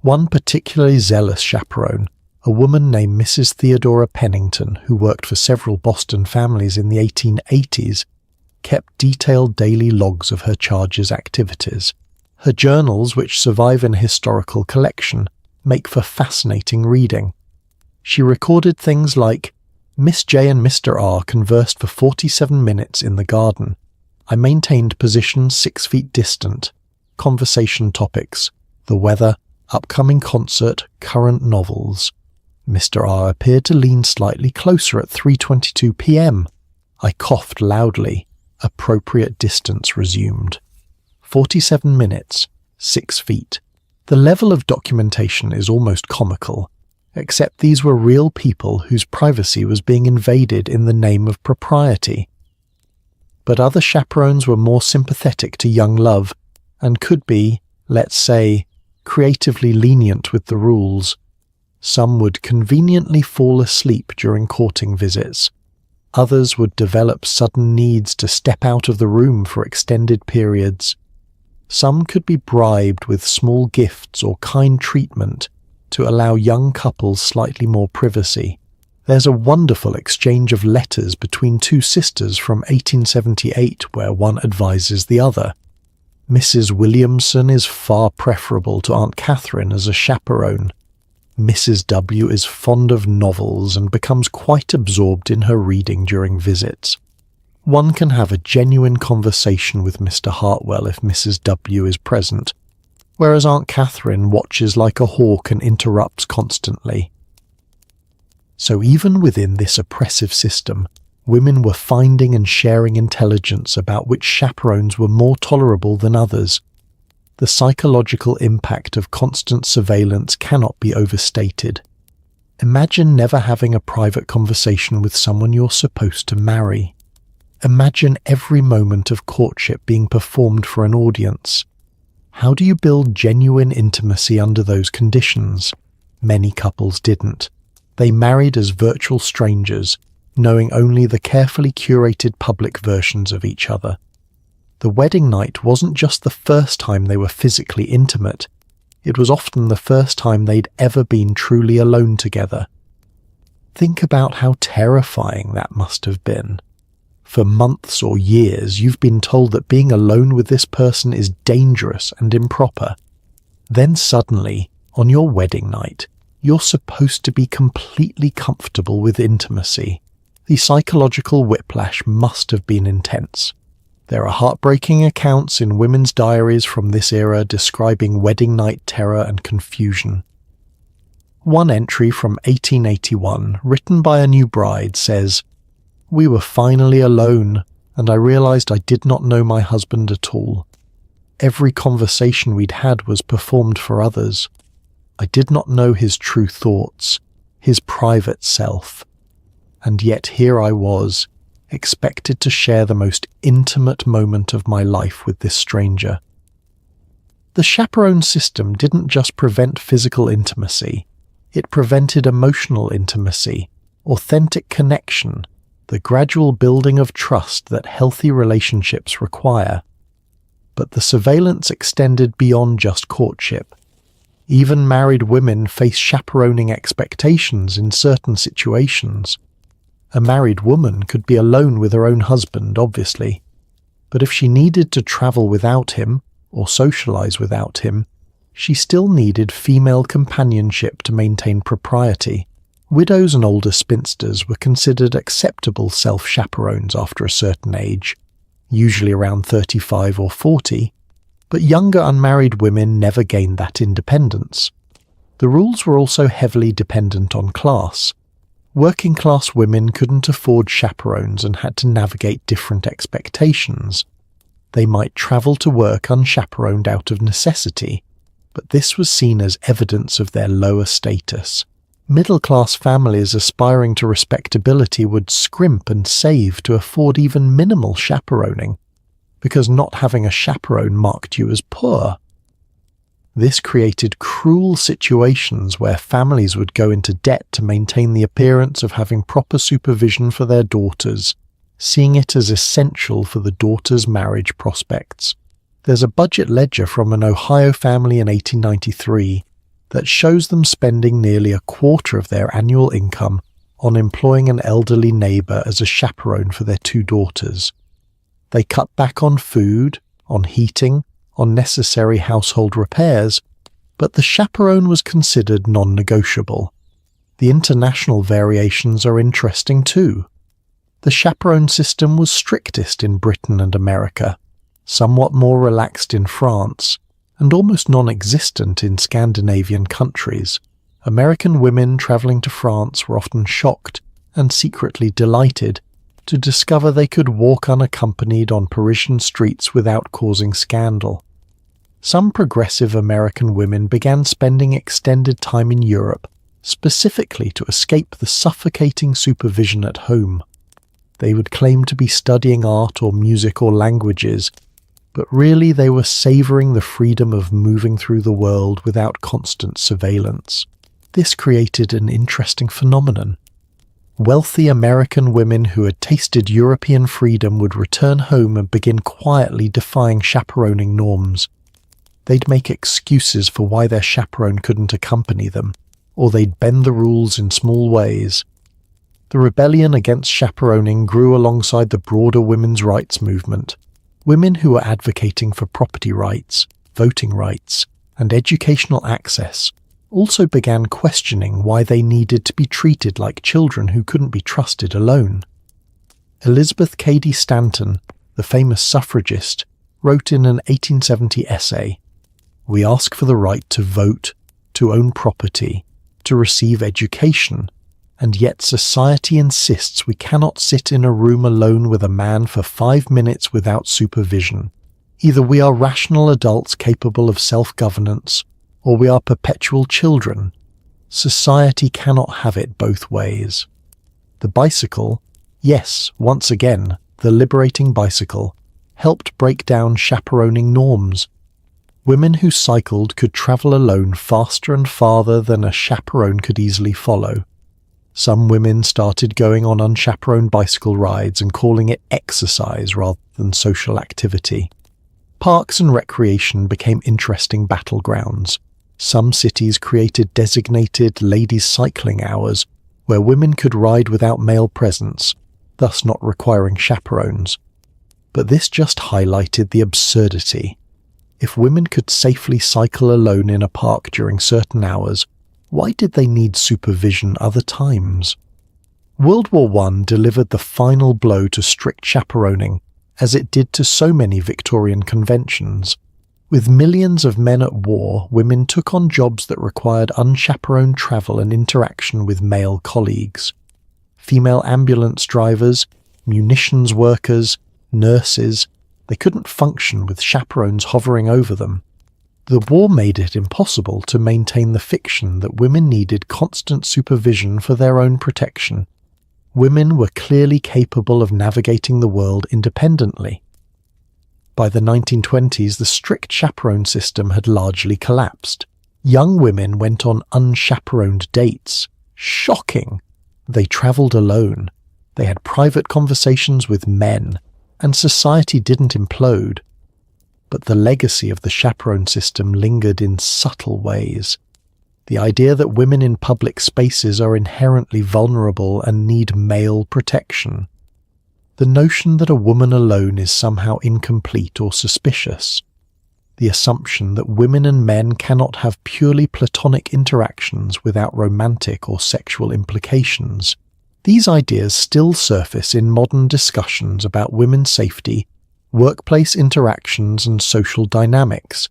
One particularly zealous chaperone, a woman named Mrs. Theodora Pennington, who worked for several Boston families in the 1880s, kept detailed daily logs of her charge's activities. Her journals, which survive in a historical collection, make for fascinating reading. She recorded things like, "Miss J and Mr. R conversed for 47 minutes in the garden. I maintained position 6 feet distant. Conversation topics: the weather, upcoming concert, current novels. Mr. R appeared to lean slightly closer at 3:22 p.m. I coughed loudly. Appropriate distance resumed. 47 minutes, 6 feet. The level of documentation is almost comical, except these were real people whose privacy was being invaded in the name of propriety. But other chaperones were more sympathetic to young love and could be, let's say, creatively lenient with the rules. Some would conveniently fall asleep during courting visits. Others would develop sudden needs to step out of the room for extended periods. Some could be bribed with small gifts or kind treatment to allow young couples slightly more privacy. There's a wonderful exchange of letters between two sisters from 1878 where one advises the other. Mrs. Williamson is far preferable to Aunt Catherine as a chaperone. Mrs. W. is fond of novels and becomes quite absorbed in her reading during visits. One can have a genuine conversation with Mr. Hartwell if Mrs. W. is present, whereas Aunt Catherine watches like a hawk and interrupts constantly. So even within this oppressive system, women were finding and sharing intelligence about which chaperones were more tolerable than others. The psychological impact of constant surveillance cannot be overstated. Imagine never having a private conversation with someone you're supposed to marry. Imagine every moment of courtship being performed for an audience. How do you build genuine intimacy under those conditions? Many couples didn't. They married as virtual strangers, knowing only the carefully curated public versions of each other. The wedding night wasn't just the first time they were physically intimate, it was often the first time they'd ever been truly alone together. Think about how terrifying that must have been. For months or years, you've been told that being alone with this person is dangerous and improper. Then suddenly, on your wedding night, you're supposed to be completely comfortable with intimacy. The psychological whiplash must have been intense. There are heartbreaking accounts in women's diaries from this era describing wedding night terror and confusion. One entry from 1881, written by a new bride, says, "We were finally alone, and I realized I did not know my husband at all. Every conversation we'd had was performed for others. I did not know his true thoughts, his private self. And yet here I was, expected to share the most intimate moment of my life with this stranger." The chaperone system didn't just prevent physical intimacy, it prevented emotional intimacy, authentic connection, the gradual building of trust that healthy relationships require. But the surveillance extended beyond just courtship. Even married women face chaperoning expectations in certain situations. A married woman could be alone with her own husband, obviously, but if she needed to travel without him or socialize without him, she still needed female companionship to maintain propriety. Widows and older spinsters were considered acceptable self-chaperones after a certain age, usually around 35 or 40, but younger unmarried women never gained that independence. The rules were also heavily dependent on class. Working-class women couldn't afford chaperones and had to navigate different expectations. They might travel to work unchaperoned out of necessity, but this was seen as evidence of their lower status. Middle-class families aspiring to respectability would scrimp and save to afford even minimal chaperoning, because not having a chaperone marked you as poor. This created cruel situations where families would go into debt to maintain the appearance of having proper supervision for their daughters, seeing it as essential for the daughters' marriage prospects. There's a budget ledger from an Ohio family in 1893 that shows them spending nearly a quarter of their annual income on employing an elderly neighbor as a chaperone for their two daughters. They cut back on food, on heating, on necessary household repairs, but the chaperone was considered non-negotiable. The international variations are interesting too. The chaperone system was strictest in Britain and America, somewhat more relaxed in France, and almost non-existent in Scandinavian countries. American women travelling to France were often shocked and secretly delighted to discover they could walk unaccompanied on Parisian streets without causing scandal. Some progressive American women began spending extended time in Europe, specifically to escape the suffocating supervision at home. They would claim to be studying art or music or languages, but really they were savouring the freedom of moving through the world without constant surveillance. This created an interesting phenomenon. Wealthy American women who had tasted European freedom would return home and begin quietly defying chaperoning norms. They'd make excuses for why their chaperone couldn't accompany them, or they'd bend the rules in small ways. The rebellion against chaperoning grew alongside the broader women's rights movement. Women who were advocating for property rights, voting rights, and educational access also began questioning why they needed to be treated like children who couldn't be trusted alone. Elizabeth Cady Stanton, the famous suffragist, wrote in an 1870 essay, "We ask for the right to vote, to own property, to receive education, and yet society insists we cannot sit in a room alone with a man for 5 minutes without supervision. Either we are rational adults capable of self-governance, or we are perpetual children. Society cannot have it both ways." The bicycle, yes, once again, the liberating bicycle, helped break down chaperoning norms. Women who cycled could travel alone faster and farther than a chaperone could easily follow. Some women started going on unchaperoned bicycle rides and calling it exercise rather than social activity. Parks and recreation became interesting battlegrounds. Some cities created designated ladies' cycling hours where women could ride without male presence, thus not requiring chaperones. But this just highlighted the absurdity. If women could safely cycle alone in a park during certain hours, why did they need supervision other times? World War I delivered the final blow to strict chaperoning, as it did to so many Victorian conventions. With millions of men at war, women took on jobs that required unchaperoned travel and interaction with male colleagues. Female ambulance drivers, munitions workers, nurses, they couldn't function with chaperones hovering over them. The war made it impossible to maintain the fiction that women needed constant supervision for their own protection. Women were clearly capable of navigating the world independently. By the 1920s, the strict chaperone system had largely collapsed. Young women went on unchaperoned dates. Shocking! They travelled alone. They had private conversations with men, and society didn't implode. But the legacy of the chaperone system lingered in subtle ways. The idea that women in public spaces are inherently vulnerable and need male protection. The notion that a woman alone is somehow incomplete or suspicious. The assumption that women and men cannot have purely platonic interactions without romantic or sexual implications. These ideas still surface in modern discussions about women's safety, workplace interactions and social dynamics.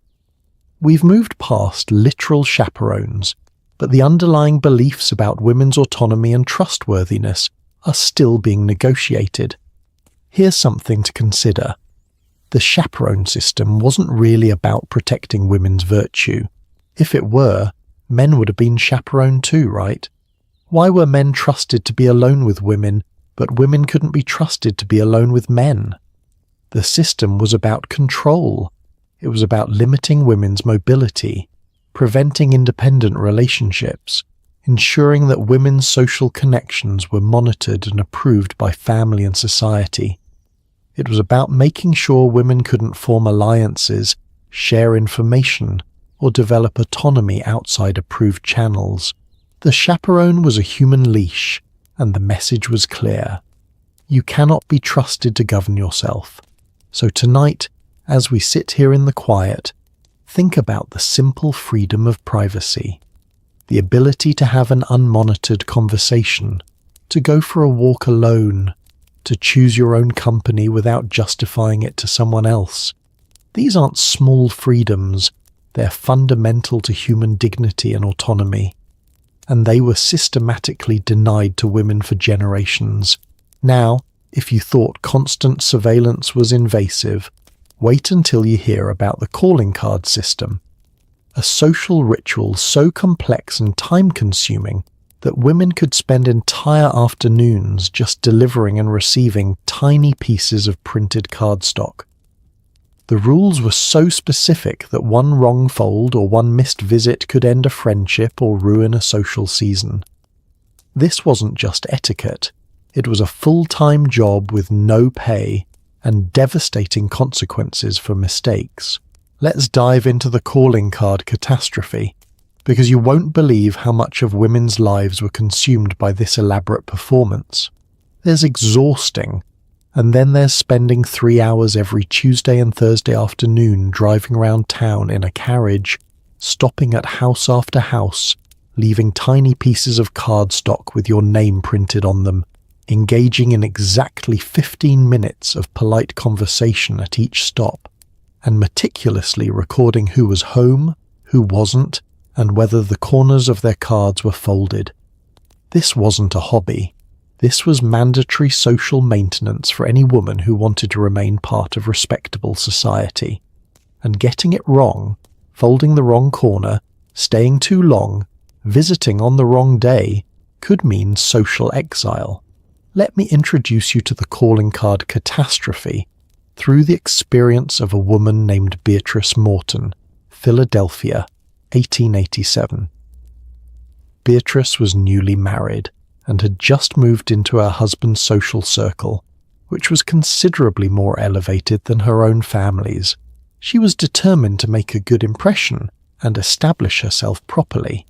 We've moved past literal chaperones, but the underlying beliefs about women's autonomy and trustworthiness are still being negotiated. Here's something to consider. The chaperone system wasn't really about protecting women's virtue. If it were, men would have been chaperoned too, right? Why were men trusted to be alone with women, but women couldn't be trusted to be alone with men? The system was about control. It was about limiting women's mobility, preventing independent relationships, ensuring that women's social connections were monitored and approved by family and society. It was about making sure women couldn't form alliances, share information, or develop autonomy outside approved channels. The chaperone was a human leash, and the message was clear. You cannot be trusted to govern yourself. So tonight, as we sit here in the quiet, think about the simple freedom of privacy, the ability to have an unmonitored conversation, to go for a walk alone, to choose your own company without justifying it to someone else. These aren't small freedoms, they're fundamental to human dignity and autonomy. And they were systematically denied to women for generations. Now, if you thought constant surveillance was invasive, wait until you hear about the calling card system, a social ritual so complex and time-consuming that women could spend entire afternoons just delivering and receiving tiny pieces of printed cardstock. The rules were so specific that one wrong fold or one missed visit could end a friendship or ruin a social season. This wasn't just etiquette. It was a full-time job with no pay and devastating consequences for mistakes. Let's dive into the calling card catastrophe, because you won't believe how much of women's lives were consumed by this elaborate performance. There's exhausting, and then there's spending 3 hours every Tuesday and Thursday afternoon driving around town in a carriage, stopping at house after house, leaving tiny pieces of cardstock with your name printed on them, engaging in exactly 15 minutes of polite conversation at each stop, and meticulously recording who was home, who wasn't, and whether the corners of their cards were folded. This wasn't a hobby. This was mandatory social maintenance for any woman who wanted to remain part of respectable society. And getting it wrong, folding the wrong corner, staying too long, visiting on the wrong day, could mean social exile. Let me introduce you to the calling card catastrophe through the experience of a woman named Beatrice Morton, Philadelphia, 1887. Beatrice was newly married and had just moved into her husband's social circle, which was considerably more elevated than her own family's. She was determined to make a good impression and establish herself properly.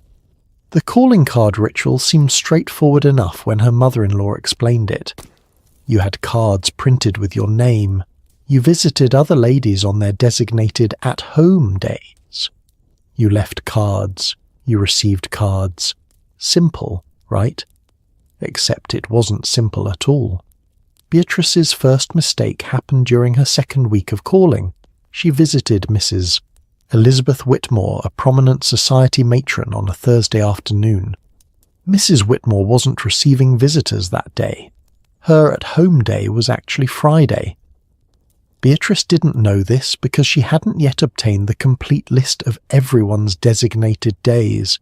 The calling card ritual seemed straightforward enough when her mother-in-law explained it. You had cards printed with your name. You visited other ladies on their designated at-home days. You left cards. You received cards. Simple, right? Except it wasn't simple at all. Beatrice's first mistake happened during her second week of calling. She visited Mrs. Elizabeth Whitmore, a prominent society matron, on a Thursday afternoon. Mrs. Whitmore wasn't receiving visitors that day. Her at-home day was actually Friday. Beatrice didn't know this because she hadn't yet obtained the complete list of everyone's designated days.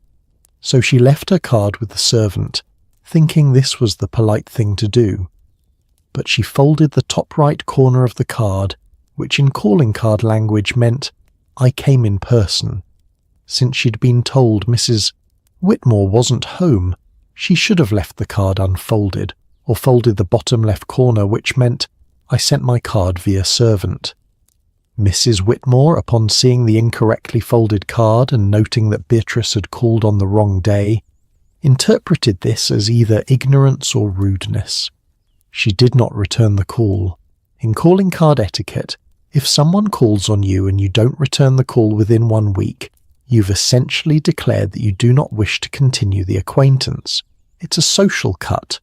So she left her card with the servant, thinking this was the polite thing to do. But she folded the top right corner of the card, which in calling card language meant, "I came in person." Since she'd been told Mrs. Whitmore wasn't home, she should have left the card unfolded, or folded the bottom left corner, which meant, "I sent my card via servant." Mrs. Whitmore, upon seeing the incorrectly folded card and noting that Beatrice had called on the wrong day, interpreted this as either ignorance or rudeness. She did not return the call. In calling card etiquette, if someone calls on you and you don't return the call within 1 week, you've essentially declared that you do not wish to continue the acquaintance. It's a social cut,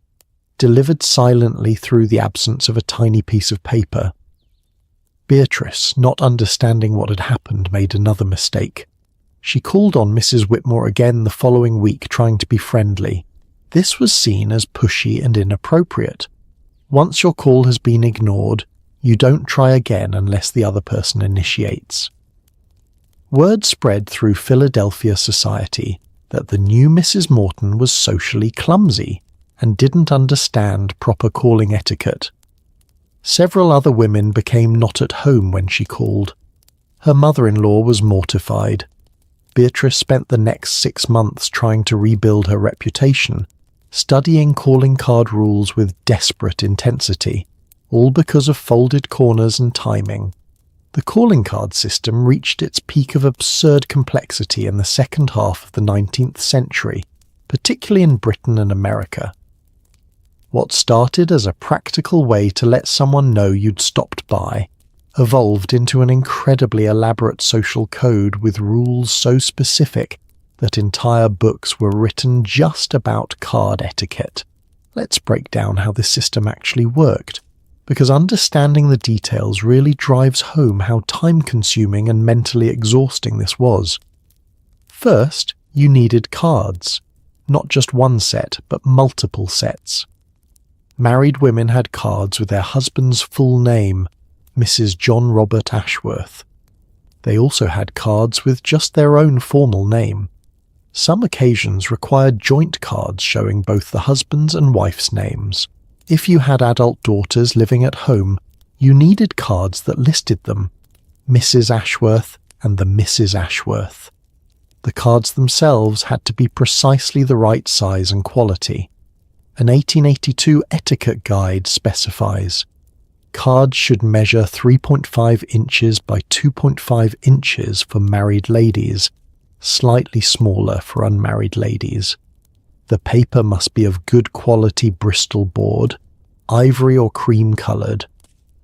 delivered silently through the absence of a tiny piece of paper. Beatrice, not understanding what had happened, made another mistake. She called on Mrs. Whitmore again the following week, trying to be friendly. This was seen as pushy and inappropriate. Once your call has been ignored, you don't try again unless the other person initiates. Word spread through Philadelphia society that the new Mrs. Morton was socially clumsy and didn't understand proper calling etiquette. Several other women became not at home when she called. Her mother-in-law was mortified. Beatrice spent the next 6 months trying to rebuild her reputation, studying calling card rules with desperate intensity, all because of folded corners and timing. The calling card system reached its peak of absurd complexity in the second half of the 19th century, particularly in Britain and America. What started as a practical way to let someone know you'd stopped by evolved into an incredibly elaborate social code with rules so specific that entire books were written just about card etiquette. Let's break down how this system actually worked, because understanding the details really drives home how time-consuming and mentally exhausting this was. First, you needed cards. Not just one set, but multiple sets. Married women had cards with their husband's full name, Mrs. John Robert Ashworth. They also had cards with just their own formal name. Some occasions required joint cards showing both the husband's and wife's names. If you had adult daughters living at home, you needed cards that listed them, Mrs. Ashworth and the Mrs. Ashworth. The cards themselves had to be precisely the right size and quality. An 1882 etiquette guide specifies, cards should measure 3.5 inches by 2.5 inches for married ladies, slightly smaller for unmarried ladies. The paper must be of good quality Bristol board, ivory or cream coloured.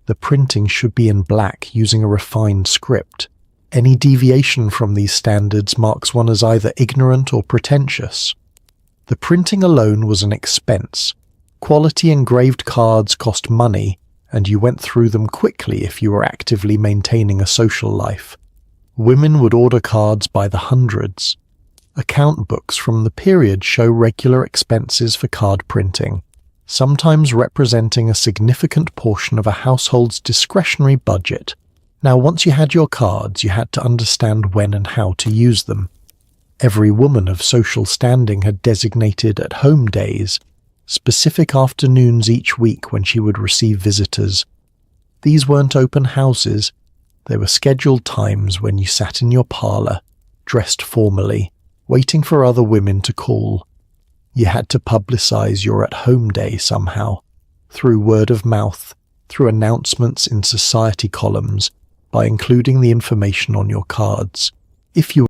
The printing should be in black using a refined script. Any deviation from these standards marks one as either ignorant or pretentious. The printing alone was an expense. Quality engraved cards cost money, and you went through them quickly if you were actively maintaining a social life. Women would order cards by the hundreds. Account books from the period show regular expenses for card printing, sometimes representing a significant portion of a household's discretionary budget. Now, once you had your cards, you had to understand when and how to use them. Every woman of social standing had designated at-home days, specific afternoons each week when she would receive visitors. These weren't open houses. There were scheduled times when you sat in your parlour, dressed formally, waiting for other women to call. You had to publicise your at-home day somehow, through word of mouth, through announcements in society columns, by including the information on your cards. If you